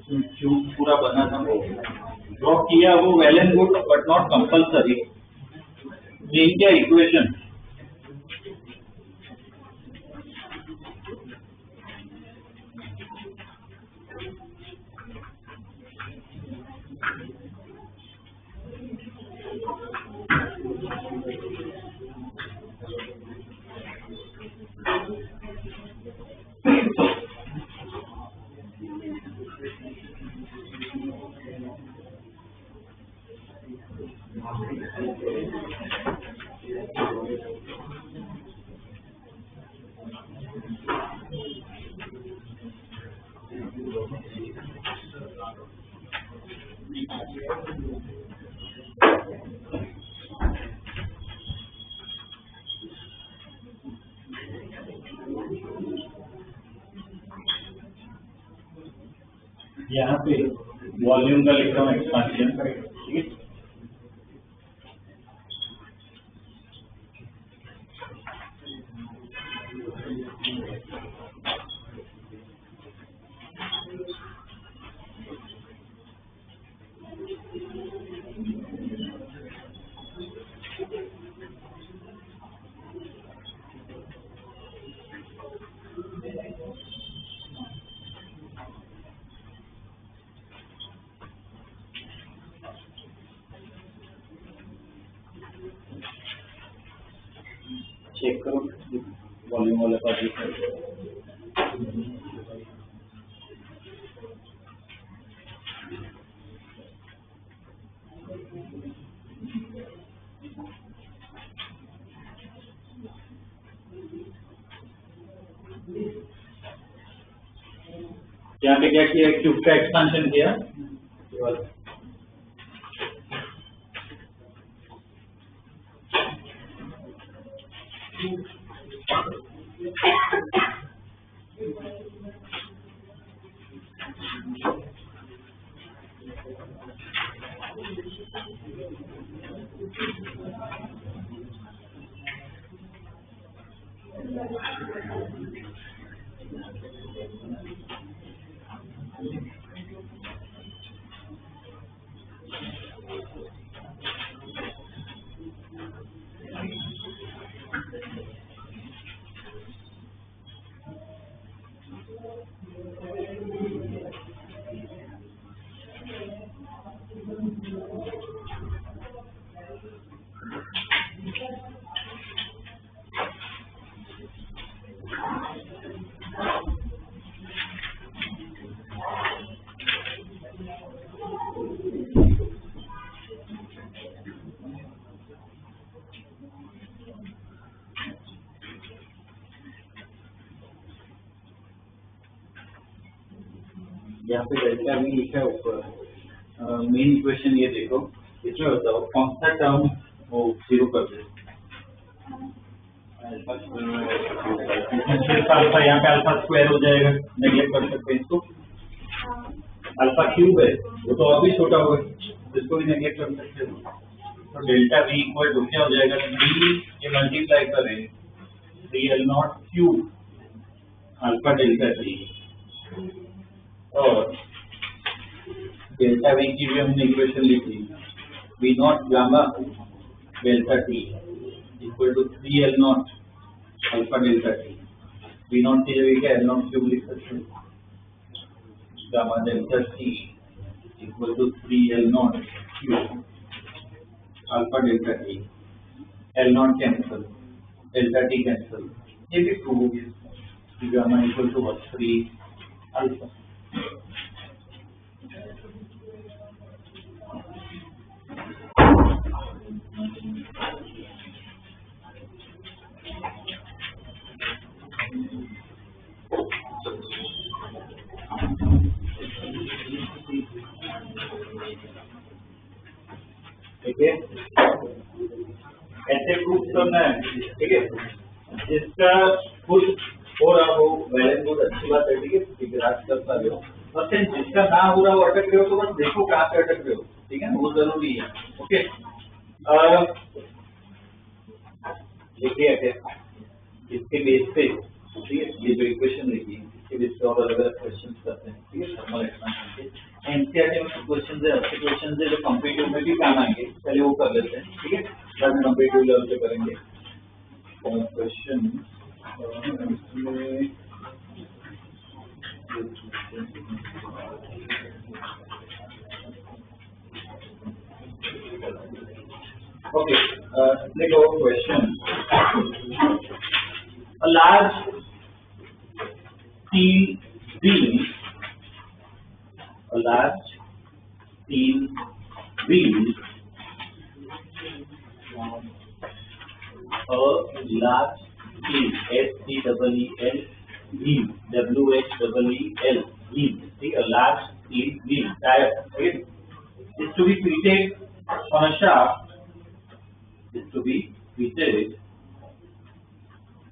क्यूब पूरा बनाना होगा। ड्रॉ किया वो well and good, but not compulsory. Main क्या इक्वेशन, यहाँ पे वॉल्यूम का लिख रहा हूँ एक्सपांशन, ठीक है। चेक करो वॉल्यूम वाला पार्ट। यहाँ पे क्या किया, क्यूब का एक्सपांशन किया, यहाँ पे डेल्टा वी लिखा है ऊपर। मेन इक्वेशन ये देखो, इसमें बताओ कौन सा टर्म वो जीरो कर दे। सिर्फ अल्फा, यहाँ पे अल्फा स्क्वायर हो जाएगा, नेगलेक्ट कर सकते हैं इसको। अल्फा क्यूब है वो तो और भी छोटा होगा, इसको भी नेगलेक्ट कर सकते हैं। तो डेल्टा वी इक्वल टू क्या हो जाएगा, 3 ये मल्टीप्लाई करें 3L0 cube alpha delta T, और डेल्टा वी की भी हमने इक्वेशन लिखी, V naught gamma delta T equal to 3L0 alpha delta T. V naught की जगह क्या L0 क्यूब लिख सकते हैं, gamma delta T equal to 3L0 cube alpha delta T. L0 cancel, delta T cancel, ये भी prove हो गया। Gamma equal to 3 alpha. ठीक है, ऐसे प्रूफ करना है, ठीक है। जिसका खुद हो रहा हो वेल एंड गुड, अच्छी बात है, ठीक है, ग्रास कर पा रहे हो। और जिसका ना हो रहा हो, अटक रहे हो, तो बस देखो कहाँ पे अटक रहे हो, ठीक है, वो जरूरी है। ओके, देखिए इसके बेस पे, ठीक है, ये जो इक्वेशन लिखी इसके बेस पे और अलग अलग क्वेश्चन करते हैं, ठीक है, थर्मल एक्सपेंशन के। एनसीईआरटी में क्वेश्चन है, अच्छे क्वेश्चन है जो कॉम्पिटिटिव में भी काम आएंगे, चलिए वो कर लेते हैं, ठीक है। बाद में कॉम्पिटिटिव लेवल पे करेंगे question. Okay, let's go question. A large steel wheel, a large steel wheel, a large steel, ST double E L wheel, WHEEL wheel, ठीक है, लार्ज स्टील व्हील टायर, ठीक है, is to be fitted on a shaft, is to be fitted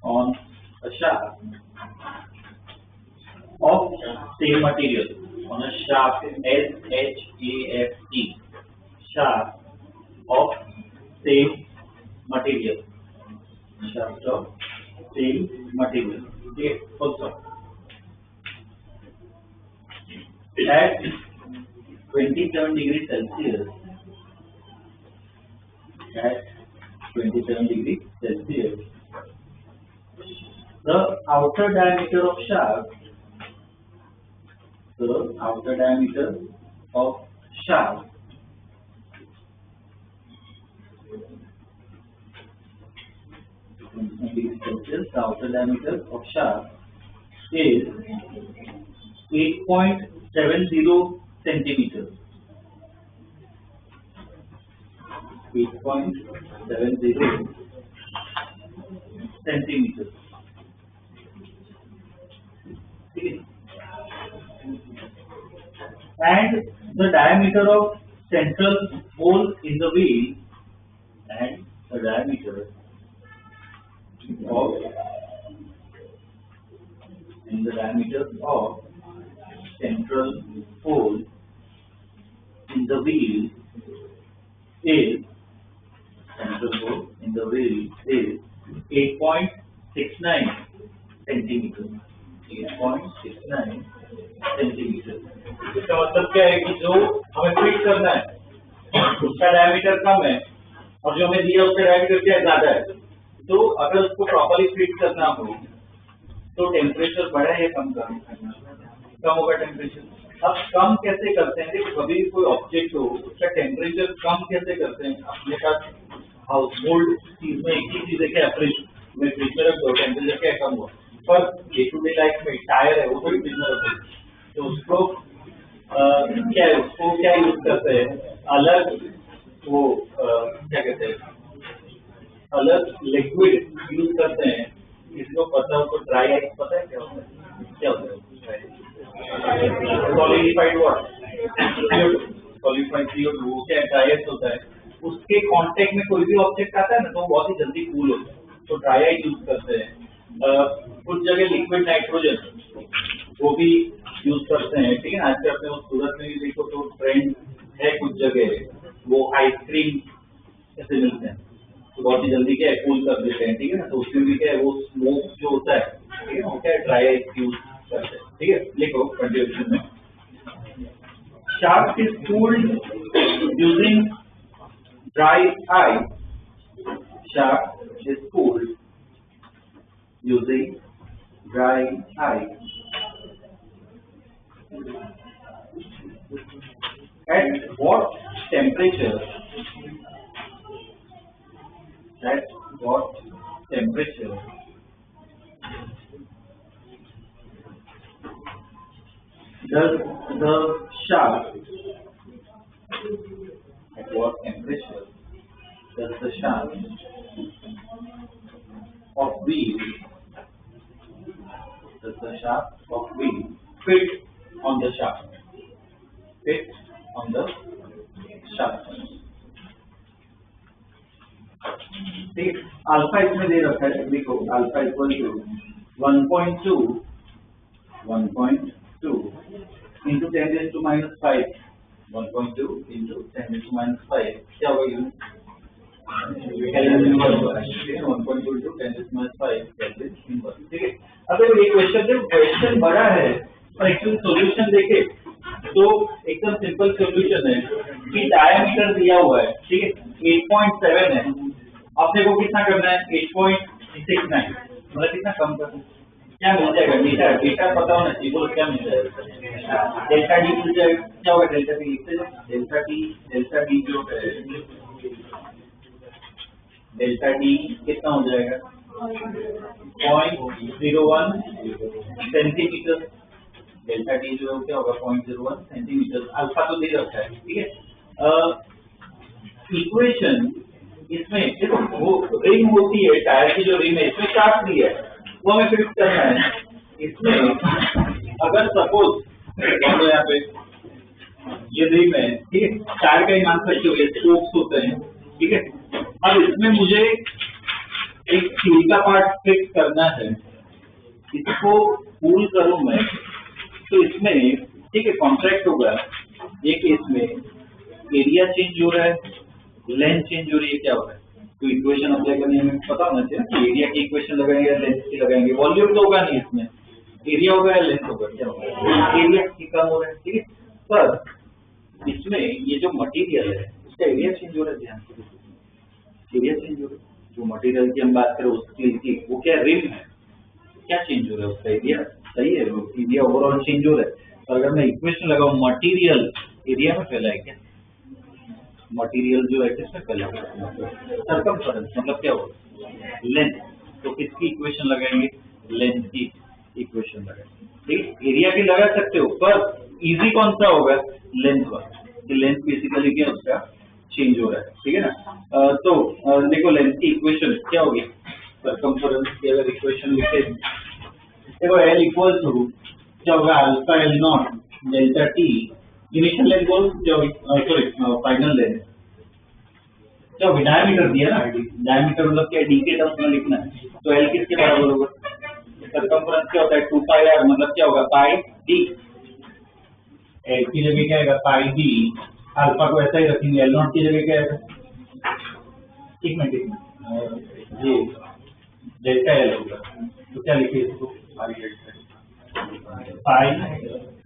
on a shaft of same material, on a shaft, SHAFT, shaft of same material, shaft of same material, okay, also at 27 degrees Celsius, at 27 degrees Celsius, the outer diameter of shaft, the outer diameter of shaft Celsius, the outer diameter of shaft is 8.70 centimeters. 8.70 centimeters. And the diameter of central hole in the wheel, and the diameter of central hole in the wheel is 8.69 centimeters. 8.69 centimeters. इसका मतलब क्या है कि जो हमें fit करना है उसका डायमीटर कम है और जो हमें दिया उसका डायमीटर क्या ज्यादा है, तो अगर उसको प्रॉपर्ली फिट करना हो तो टेम्परेचर बढ़ा या कम करना, कम होगा टेम्परेचर। अब कम कैसे करते हैं, देखो कभी कोई ऑब्जेक्ट हो उसका टेम्परेचर कम कैसे करते हैं, अपने पास हाउस होल्ड चीज में एक ही चीज है क्या, फ्रिज में रख दो, टेम्परेचर क्या कम हुआ, पर डे टू डे लाइफ में टायर है वो थोड़ी फ्रिज में रख दो, तो उसको क्या है, उसको क्या यूज करते हैं, अलग वो क्या कहते हैं, अलग लिक्विड यूज करते हैं, इसको पता हो तो ड्राई आइस पता है क्या होता है, क्या होता है, सॉलिडिफाइड वाटर, सॉलिडिफाइड CO2, वो क्या ड्राई आइस होता है, उसके कांटेक्ट में कोई भी ऑब्जेक्ट आता है ना तो वो बहुत ही जल्दी कूल होता है, तो ड्राई आइस यूज करते हैं। कुछ जगह लिक्विड नाइट्रोजन वो भी यूज करते हैं, ठीक है ना, आजकल अपने सूरत में भी देखो तो ट्रेंड है, कुछ जगह वो आइसक्रीम ऐसे मिलते हैं तो बहुत ही जल्दी क्या है कूल कर देते हैं, ठीक है ना, तो उसमें भी क्या है वो स्मोक जो होता है, ठीक है, वो क्या है ड्राई आइस यूज करते हैं, ठीक है, लिखो कंटिन्यूएशन में, shaft is cooled using dry ice, shaft is cooled using dry ice at what temperature, at what temperature does the shaft, at what temperature does the shaft of wheel, does the shaft of wheel fit on the shaft, fit on the shaft, ठीक, alpha इसमें दे रखा है, देखो alpha equal to 1.2 into 10 raised to minus 5, 1.2 into 10 raised to minus 5 क्या होगा unit, 1.2 into 10 raised to minus 5 calculate inverse, ठीक है। अगर ये क्वेश्चन बड़ा है और एक्चुअली सॉल्यूशन देखे तो एकदम सिंपल सॉल्यूशन है कि डायमीटर दिया हुआ है, ठीक है, 8.7 है, अपने को कितना करना है 8.69, मतलब कितना कम करना है, क्या मिल जाएगा, डेटा डेटा पता होना चाहिए, बोलो क्या मिल जाएगा, डेल्टा डी मिल जाएगा, क्या होगा डेल्टा डी, डेल्टा डी जो है डेल्टा डी कितना हो जाएगा 0.01 सेंटीमीटर, डेल्टा डी जो क्या होगा 0.01 सेंटीमीटर, अल्फा तो दे रखा है, ठीक है। इक्वेशन इसमें देखो वो रिंग होती है, टायर की जो रिंग है इसमें शाफ्ट भी है, वो हमें फिक्स करना है। इसमें अगर सपोज यहाँ पे ये रिम है, ठीक है, टायर का ही मान सकते हो, ये स्पोक्स होते हैं, ठीक है। अब इसमें मुझे एक फ्यूल का पार्ट फिक्स करना है, इसको पूल करूं मैं तो इसमें, ठीक है, कॉन्ट्रैक्ट होगा एक, इसमें एरिया चेंज हो रहा है, लेंथ चेंज हो रही है, क्या हो रहा है। तो इक्वेशन अप्लाई करनी हमें पता होना चाहिए कि एरिया की इक्वेशन लगाएंगे या लेंथ की लगाएंगे। वॉल्यूम तो होगा नहीं, इसमें एरिया होगा या लेंथ होगा, क्या होगा, एरिया की कम हो रहा है, ठीक है। पर इसमें ये जो मटेरियल है उसका एरिया चेंज हो रहा है, ध्यान से एरिया चेंज हो रहा है। जो मटेरियल की हम बात करें उसकी, वो क्या रिम है, क्या चेंज हो रहा है उसका एरिया, सही है, एरिया ओवरऑल चेंज हो रहा है। तो अगर मैं इक्वेशन लगाऊं मटेरियल एरिया में फैला है, क्या मटेरियल जो है किसमें फैला है, सर्कमफरेंस, मतलब क्या होगा, लेंथ। तो किसकी इक्वेशन लगाएंगे, लेंथ की इक्वेशन लगाएंगे, ठीक। एरिया की लगा सकते हो, पर इजी कौन सा होगा, लेंथ का। लेंथ बेसिकली क्या उसका चेंज हो रहा है, ठीक है ना। तो देखो लेंथ की इक्वेशन क्या होगी, सर्कमफरेंस की अगर इक्वेशन लिखे, देखो L इक्वल टू क्या होगा, alpha L not delta T, initial length बोल क्या होगी, सॉरी फाइनल लेंथ क्या होगी, डायमीटर दिया ना, डायमीटर मतलब क्या, डी के टर्म्स में लिखना है। तो L किसके बराबर होगा, सर्कमफरेंस क्या होता है 2 पाई r, मतलब क्या होगा पाई डी। L की जगह क्या आएगा, पाई डी, अल्फा को ऐसा ही रखेंगे, L नॉट की जगह क्या आएगा, एक मिनट जी डेल्टा L होगा। तो क्या लिखिए इसको, पाई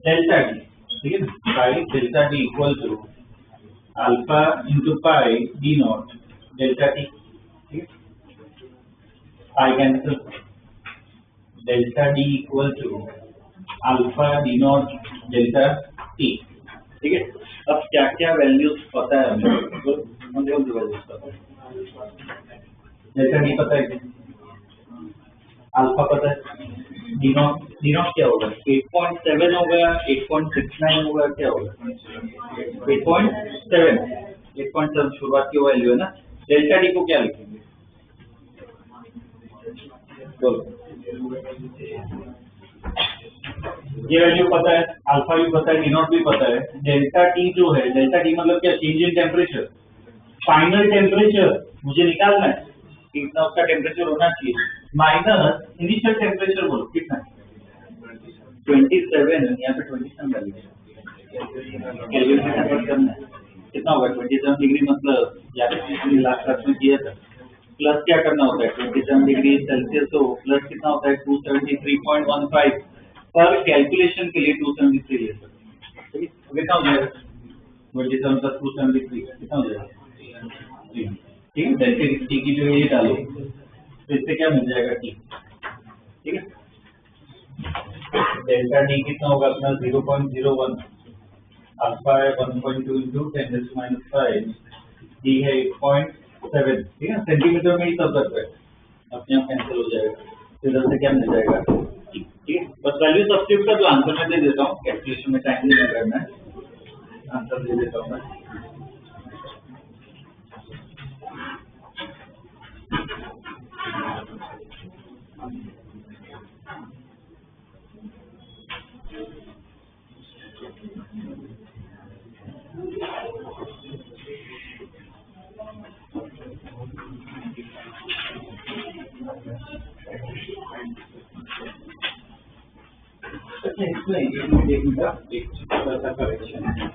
डेल्टा डी, ठीक है ना, pi delta D equal to alpha into pi D naught delta T, ठीक है। Pi cancel, delta D equal to alpha D naught delta T, ठीक है। अब क्या क्या वैल्यूज पता है हमें, तो वैल्यूज पता है, डेल्टा डी पता है, अल्फा पता है, डी नॉट क्या होगा, 8.7 होगा, 8.69 होगा, क्या होगा 8.7 शुरुआत की वैल्यू है ना। डेल्टा डी को क्या लिखेंगे, बोलो, ये वैल्यू पता है, अल्फा भी पता है, डी नॉट भी पता है। डेल्टा टी जो है, डेल्टा टी मतलब क्या, change in temperature, final temperature मुझे निकालना है, कितना उसका टेम्परेचर होना चाहिए, माइनस इनिशियल टेम्परेचर, बोलो कितना, 27, यहाँ पे 27 डालिए, केल्विन में कन्वर्ट करना है, कितना होगा 27 डिग्री, मतलब यार लास्ट क्लास में किया था, प्लस क्या करना होता है 27 डिग्री सेल्सियस, तो प्लस कितना होता है 273.15, पर कैलकुलेशन के लिए 273 ले सकते, कितना हो जाएगा 27 प्लस 273 कितना हो जाएगा, ठीक है। डेल्टा टी की जो ये डालो तो इससे क्या मिल जाएगा टी, ठीक है। डेल्टा डी कितना होगा अपना 0.01, अल्फा है 1.2 इंटू 10⁻⁵, डी है 8.7, ठीक है। सेंटीमीटर में ही सब करता है, अपने आप कैंसिल हो जाएगा, तो इधर से क्या मिल जाएगा, ठीक है। बस वैल्यू सब्स्टिट्यूट कर दो, आंसर में दे देता हूँ, कैलकुलेशन में टाइम नहीं करना है, आंसर दे देता हूँ मैं।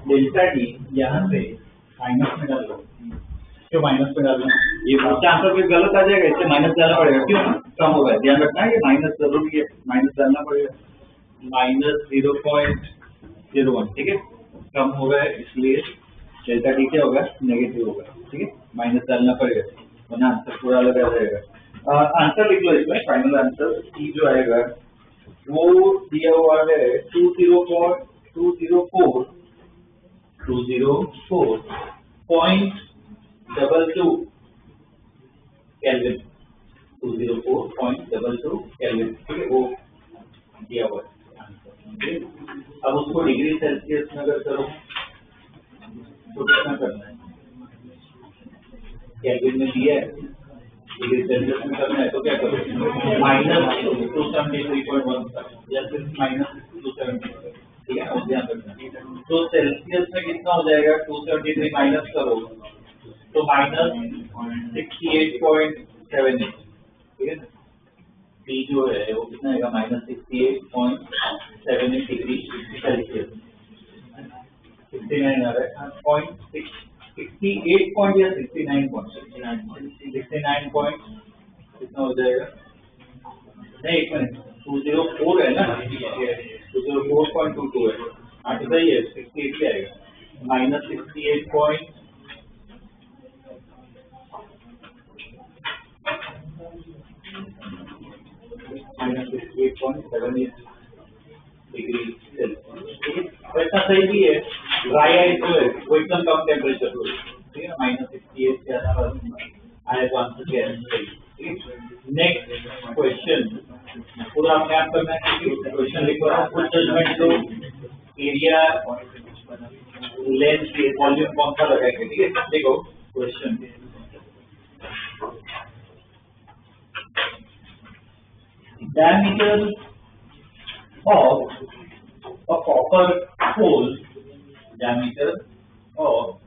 डेल्टा डी यहाँ से माइनस में डाल लो, क्यों माइनस में डालना, ये आंसर कोई गलत आ जाएगा, इससे माइनस डालना पड़ेगा, क्यों कम होगा, ध्यान रखना है, ये माइनस जरूरी है, माइनस डालना पड़ेगा, माइनस 0.01, ठीक है, कम होगा इसलिए डेल्टा डी क्या होगा, नेगेटिव होगा, ठीक है, माइनस डालना पड़ेगा, वरना आंसर पूरा अलग आ जाएगा। आंसर लिख लो इसमें, फाइनल आंसर टी जो आएगा वो दिया हुआ है 204.22 केल्विन, 204.22 केल्विन, ठीक है, वो दिया हुआ है। अब उसको डिग्री सेल्सियस में अगर करो तो कितना करना है, केल्विन में दिया है, डिग्री सेल्सियस में करना है, तो क्या करो, -204 273.15 या सिर्फ -270, ठीक है ना, ध्यान रखना। तो सेल्सियस में कितना हो जाएगा, 273 माइनस करो तो -68.78, ठीक है ना। T जो है वो कितना आएगा, -68.78 डिग्री सेल्सियस, 69 आ रहा है, 68 पॉइंट या 69 पॉइंट, 69 पॉइंट कितना हो जाएगा, नहीं एक मिनट, 204 है ना, 204.22 है, हाँ तो सही है, 68 पे आएगा, -68 पॉइंट -68.78 डिग्री सेल्सियस, वैसा सही भी है। ड्राई आइस जो है वो एकदम कम टेम्परेचर हो, ठीक है, -68 के आसपास आया तो आंसर क्या है, सही। नेक्स्ट क्वेश्चन पूरा अपने आप करना है, क्वेश्चन लिखो, फुल जजमेंट लो, एरिया, लेंथ, वॉल्यूम कौन सा लगाएंगे, ठीक है। देखो question, diameter of a copper hole, diameter of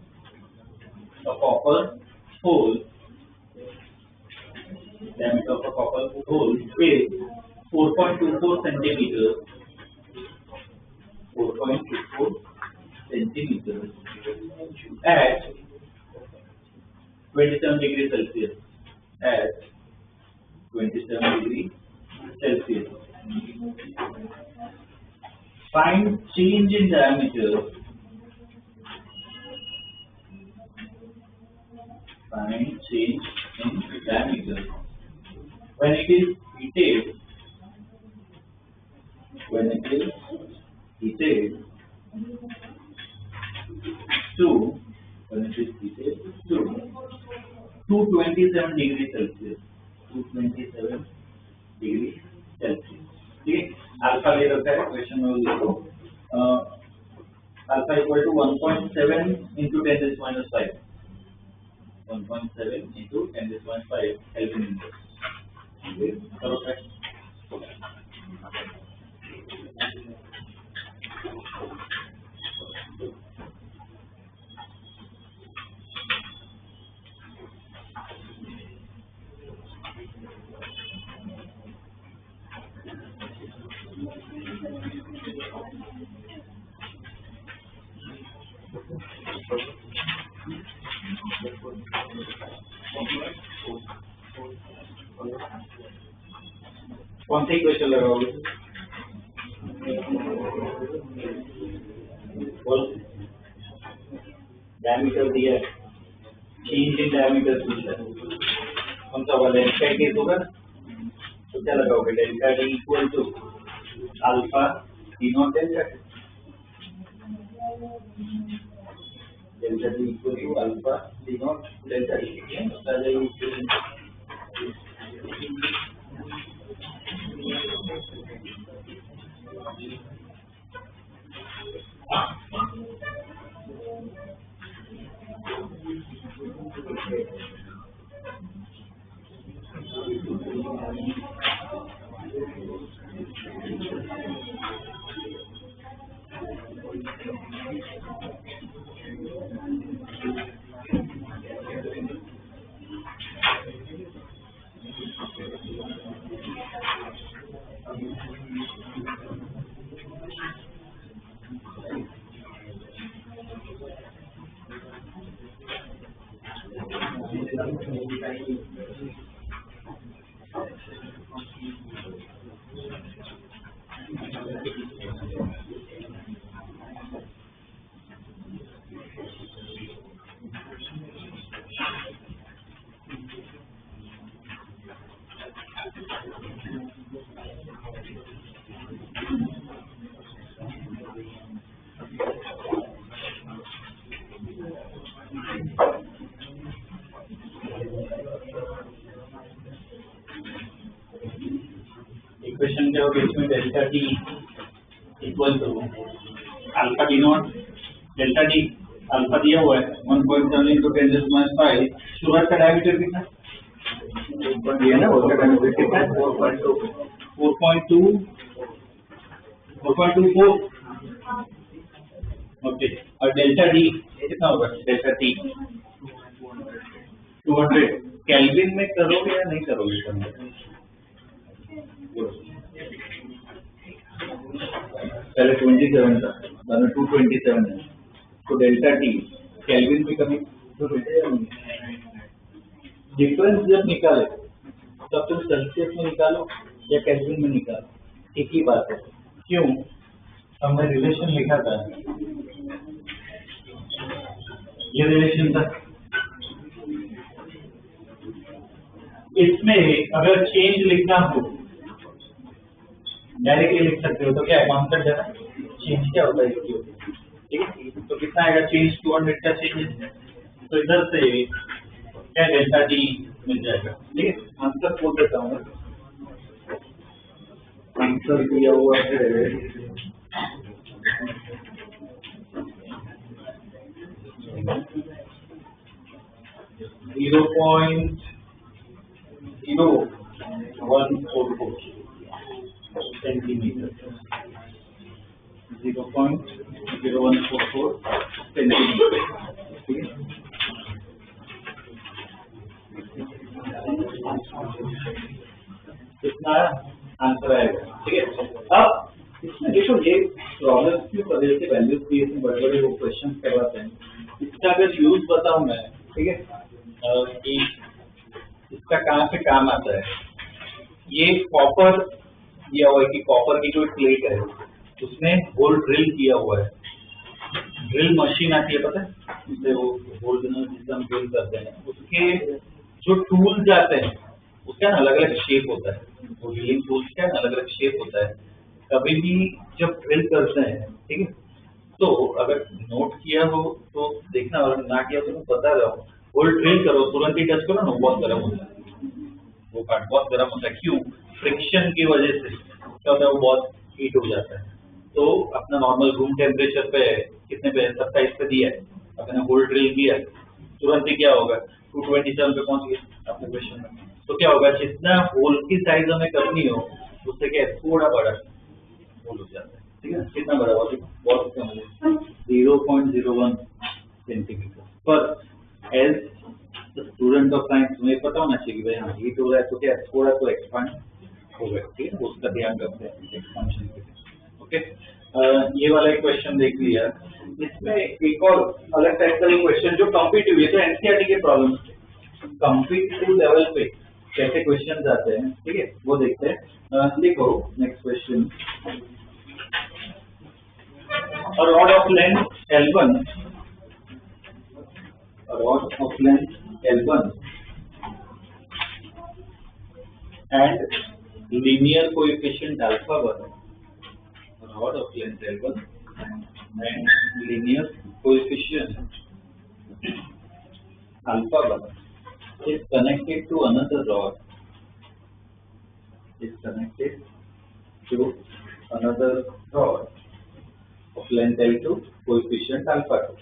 a copper hole, diameter of a copper hole is 4.24 centimeters, 4.24 centimeters at 27 degrees Celsius, at 27 degrees Celsius. Find change in diameter. Find change in diameter when it is heated. When it is heated to 227 degrees Celsius. 227 degree Celsius, ठीक है। Alpha ले रखा है question में, लिखो alpha equal to 1.7 into 10⁻⁵, 1.7 into 10⁻⁵ kelvin metre, करो friend. कौन सी क्वेश्चन लगाओगे, बोलो। डायमीटर दिया है, चेंज इन डायमीटर पूछा है, कौन सा होगा, डेल्टा टी होगा, तो क्या लगाओगे, delta T equal to alpha T naught delta T, delta T equal to alpha T naught delta T, ठीक है। इक्वेशन क्या होगी इसमें, delta T equal to alpha T naught, delta T alpha दिया हुआ है 1.7 into 10⁻⁵, शुरुआत का डायमीटर कितना दिया ना, उसका डायमीटर कितना है 4.2, 4.2 4.24 ओके। और डेल्टा डी कितना होगा? डेल्टा टी 200 केल्विन में करोगे या नहीं करोगे? पहले 27 था, 227 है, तो डेल्टा टी केल्विन में कमी तो डिफरेंस जब निकाले तब तुम सेल्सियस में निकालो या केल्विन में निकालो, एक ही बात है। क्यों? हमने रिलेशन लिखा था, ये रिलेशन था। इसमें अगर चेंज लिखना हो डायरेक्टली लिख सकते हो, तो क्या है कॉन्सेप्ट है ना, चेंज क्या होता है इसकी, ठीक है। तो कितना आएगा चेंज? 200 का चेंज है, तो इधर से क्या डेल्टा टी मिल जाएगा, ठीक है। आंसर बोल देता हूँ, आंसर दिया हुआ है 0.0144 सेंटीमीटर, 0.0144 सेंटीमीटर, ठीक है। कितना आंसर आएगा, ठीक है। अब इसमें देखो ये प्रॉब्लम की वजह से वैल्यूज की इसमें बड़े बड़े वो क्वेश्चन करवाते हैं। इसका अगर यूज बताऊं मैं, ठीक है, कि इसका कहाँ से काम आता है। ये कॉपर दिया हुआ है कि कॉपर की जो प्लेट है उसमें होल ड्रिल किया हुआ है, ड्रिल मशीन आती है पता है, जिससे वो होल जिससे ड्रिल करते हैं, उसके जो टूल्स आते हैं उसका अलग अलग शेप होता है, वो ड्रिलिंग टूल्स का अलग अलग शेप होता है। कभी भी जब ड्रिल करते हैं, ठीक है, तो अगर नोट किया हो तो देखना, और ना किया तो मैं बता रहा हूँ, होल ड्रिल करो तुरंत ही टच करो ना, बहुत गर्म होता है, वो पार्ट बहुत गर्म होता है। क्यों? फ्रिक्शन की वजह से क्या होता है, वो बहुत हीट हो जाता है। तो अपना नॉर्मल रूम टेम्परेचर पे कितने पे 27 पे दिया है, अपने होल ड्रिल किया, तुरंत ही क्या होगा 227 पे पहुंच गया अपने क्वेश्चन में। तो क्या होगा, जितना होल की साइज हमें करनी हो उससे क्या थोड़ा बड़ा होल हो जाता है, ठीक है। कितना बड़ा होगा? बहुत कम है, 0.01 सेंटीमीटर। पर एज स्टूडेंट ऑफ साइंस तुम्हें पता होना चाहिए कि भाई हाँ हीट हो रहा है तो क्या थोड़ा तो एक्सपांड होगा, ठीक है, उसका ध्यान रखते हैं एक्सपांशन के लिए। ओके, ये वाला एक क्वेश्चन देख लिया। इसमें एक और अलग टाइप का क्वेश्चन जो कॉम्पिटिटिव है, तो एनसीईआरटी के प्रॉब्लम कॉम्पिटिटिव लेवल पे कैसे क्वेश्चन आते हैं, ठीक है, वो देखते हैं। देखो next question, rod of length L1, rod of length L1 and linear coefficient alpha 1, rod of length L1 and linear coefficient alpha 1 is connected to another rod, of length L2, coefficient alpha 2,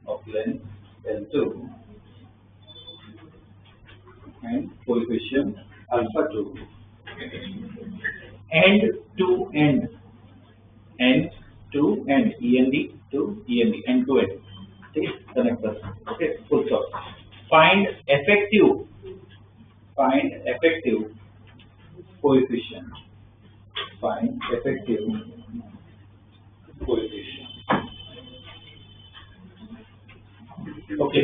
of length L2 and coefficient alpha 2, end to end, end to end, END to END, end to end, okay, connectors, okay, full stop. Find effective coefficient, find effective coefficient. Okay,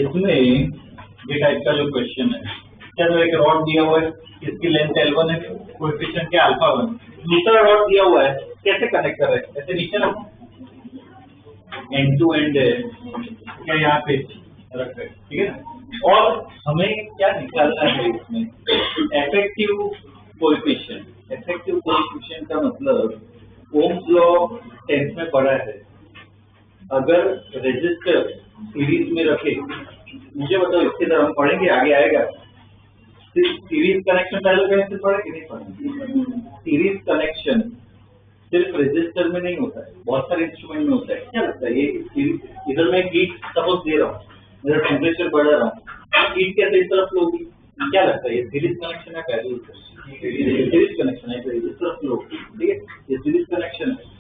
इसमें ये type का जो question है, क्या तो एक rod दिया हुआ है, इसकी लेंथ L1 है, कोएफिशिएंट क्या अल्फा 1, दूसरा रॉड दिया हुआ है, कैसे कनेक्ट कर रहे हैं, ऐसे नीचे रखो, एंड टू एंड है, क्या यहाँ पे रख रहे, ठीक है। और हमें क्या निकालना है इसमें, इफेक्टिव कोएफिशिएंट का मतलब ओम्स लॉ 10th में पढ़ा है। अगर रेजिस्टर सीरीज में रखे, मुझे बताओ इसकी तरह हम पढ़ेंगे, आगे आएगा। सीरीज कनेक्शन पहले कनेक्शन पढ़े कि नहीं पढ़े? सीरीज कनेक्शन सिर्फ रेजिस्टर में नहीं होता है, बहुत सारे इंस्ट्रूमेंट में होता है। क्या लगता है ये इधर मैं हीट सपोज दे रहा हूँ, मेरा टेम्परेचर बढ़ा रहा हूँ, हीट कैसे इस तरफ फ्लो होगी, क्या लगता है ये सीरीज कनेक्शन है पहले? सीरीज कनेक्शन है, रजिस्टर फ्लो, ठीक है, ये सीरीज कनेक्शन है।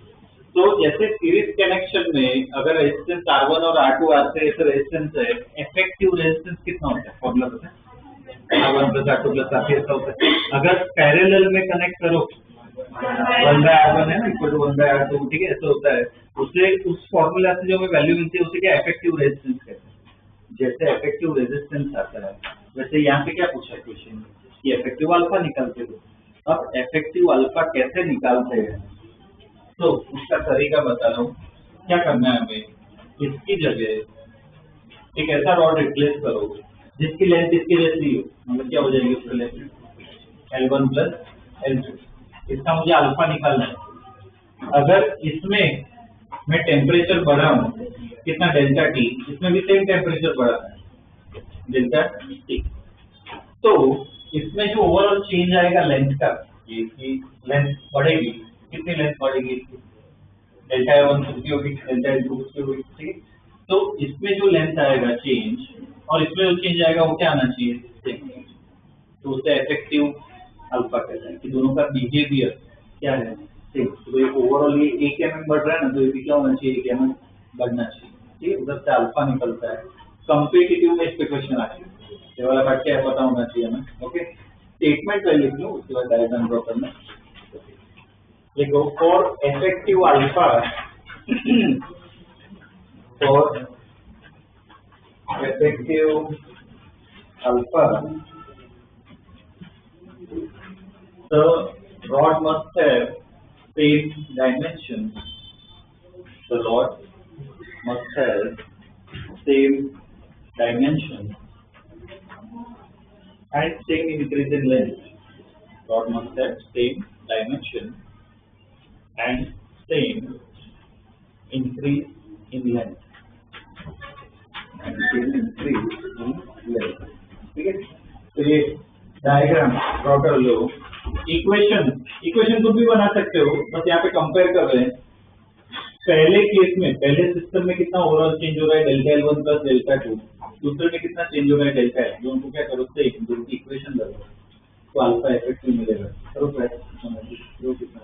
तो जैसे सीरीज कनेक्शन में अगर रेजिस्टेंस R1 और R2 R3 ऐसे रेजिस्टेंस है, इफेक्टिव रेजिस्टेंस कितना होता है? फॉर्मूला पता है? R1 + R2 + R3 ऐसा होता है। अगर पैरेलल में कनेक्ट करो 1/R1 है ना, इक्वल टू 1/R2, ठीक है, ऐसा होता है। उससे उस फॉर्मूला से जो हमें वैल्यू मिलती है उसे क्या इफेक्टिव रेजिस्टेंस कहते हैं। जैसे इफेक्टिव रेजिस्टेंस आता है वैसे यहाँ पे क्या पूछा है क्वेश्चन में कि इफेक्टिव अल्फा निकालते हो। अब इफेक्टिव अल्फा कैसे निकालते हैं, तो उसका तरीका बता रहा हूँ। क्या करना है हमें, इसकी जगह एक ऐसा रॉड रिप्लेस करो जिसकी लेंथ इसकी जैसी हो, मतलब क्या हो जाएगी उसकी लेंथ L1 + L2। इसका मुझे अल्फा निकालना है। अगर इसमें मैं टेम्परेचर बढ़ाऊं कितना डेल्टा टी, इसमें भी सेम टेम्परेचर बढ़ाना है डेल्टा टी, तो इसमें जो ओवरऑल चेंज आएगा लेंथ का, ये लेंथ बढ़ेगी, कितनी लेंथ बढ़ेगी इसकी, डेल्टा L1 कितनी होगी, डेल्टा L2 कितनी होगी, ठीक है। तो इसमें जो लेंथ आएगा चेंज और इसमें जो चेंज आएगा वो क्या आना चाहिए, सेम। तो उसे इफेक्टिव अल्फा कहते हैं कि दोनों का बिहेवियर क्या है, सेम। तो ये ओवरऑल ये 1 mm बढ़ रहा है ना, तो ये भी क्या होना चाहिए, 1 mm बढ़ना चाहिए, ठीक है। उधर से अल्फा निकलता है। कम्पिटिटिव में इस पे क्वेश्चन आती है, ये वाला पार्ट क्या है पता होना चाहिए हमें, ओके। स्टेटमेंट पहले लिख लो, उसके बाद डायग्राम ड्रॉ करना। देखो for effective alpha, for effective alpha the rod must have same dimension. The rod must have same dimension and same increase in length. Rod must have same dimension and same increase in length. And same increase in length. ठीक है, तो ये diagram draw कर लो। Equation खुद भी बना सकते हो, बस यहाँ पे कंपेयर कर रहे हैं। पहले केस में, पहले सिस्टम में कितना ओवरऑल चेंज हो रहा है, डेल्टा L1 + डेल्टा 2। दूसरे में कितना चेंज हो रहा है, डेल्टा L। दोनों को क्या करो, से दोनों की इक्वेशन लगाओ तो अल्फा इफेक्टिव मिलेगा। करो प्रैक्टिस कितना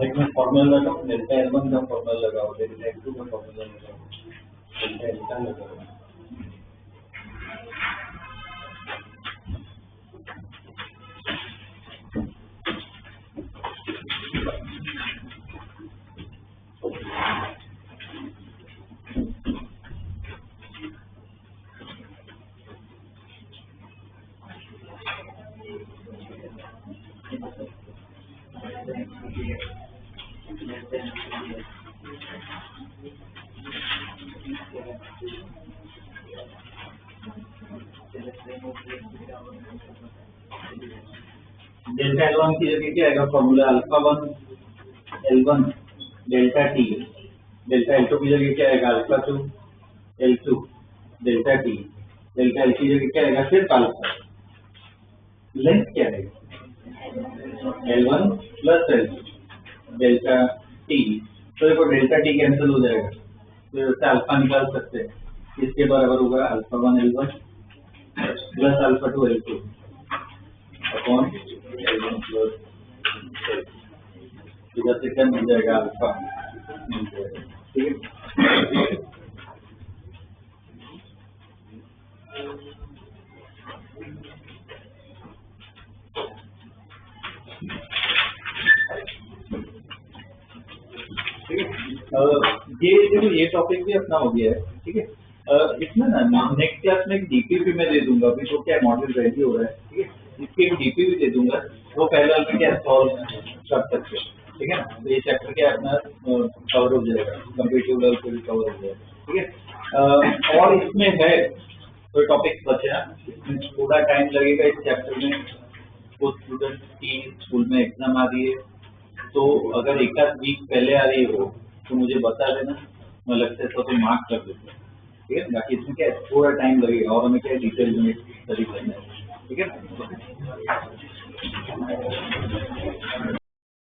एक में फॉर्मूला लगाओ, डेल्टा L1 का फॉर्मूला लगाओ, डेल्टा L2 का फॉर्मूला लगाओ, डेल्टा L का लगाओ। डेल्टा L1 की जगह क्या आएगा formula, alpha 1 L1 delta T, delta L2 की जगह क्या आएगा, alpha 2 L2 delta T, delta L की जगह क्या आएगा, सिर्फ अल्फा। लेंथ क्या है, L1 + L2 डेल्टा टी। तो देखो डेल्टा टी कैंसिल हो जाएगा, तो इससे अल्फा निकाल सकते हैं। इसके बराबर होगा alpha 1 L1 + alpha 2 L2 upon L1 + L2। इधर से क्या मिल जाएगा, अल्फा मिल जाएगा, ठीक है। ये देखो ये टॉपिक भी अपना हो गया है, ठीक है। इसमें ना नेक्स्ट क्लास में एक डीपीपी में दे दूंगा, अभी तो क्या मॉड्यूल रेडी हो रहा है, ठीक है। इसके एक डीपीपी दे दूंगा, वो पहले वाले क्या सॉल्व कर सकते हैं, ठीक है ना। तो ये चैप्टर क्या अपना कवर हो जाएगा, कंप्यूटर लेवल पे भी कवर हो जाएगा, ठीक है। और इसमें है कोई टॉपिक बचे ना, इसमें थोड़ा टाइम लगेगा इस चैप्टर में। कुछ स्टूडेंट की स्कूल में एग्जाम आ रही है, तो अगर एक आध वीक पहले आ रही हो तो मुझे बता देना, मैं लगता है तो मार्क कर देता हूँ, ठीक है। बाकी इसमें क्या है, थोड़ा टाइम लगेगा और हमें क्या डिटेल में स्टडी करना है, ठीक है।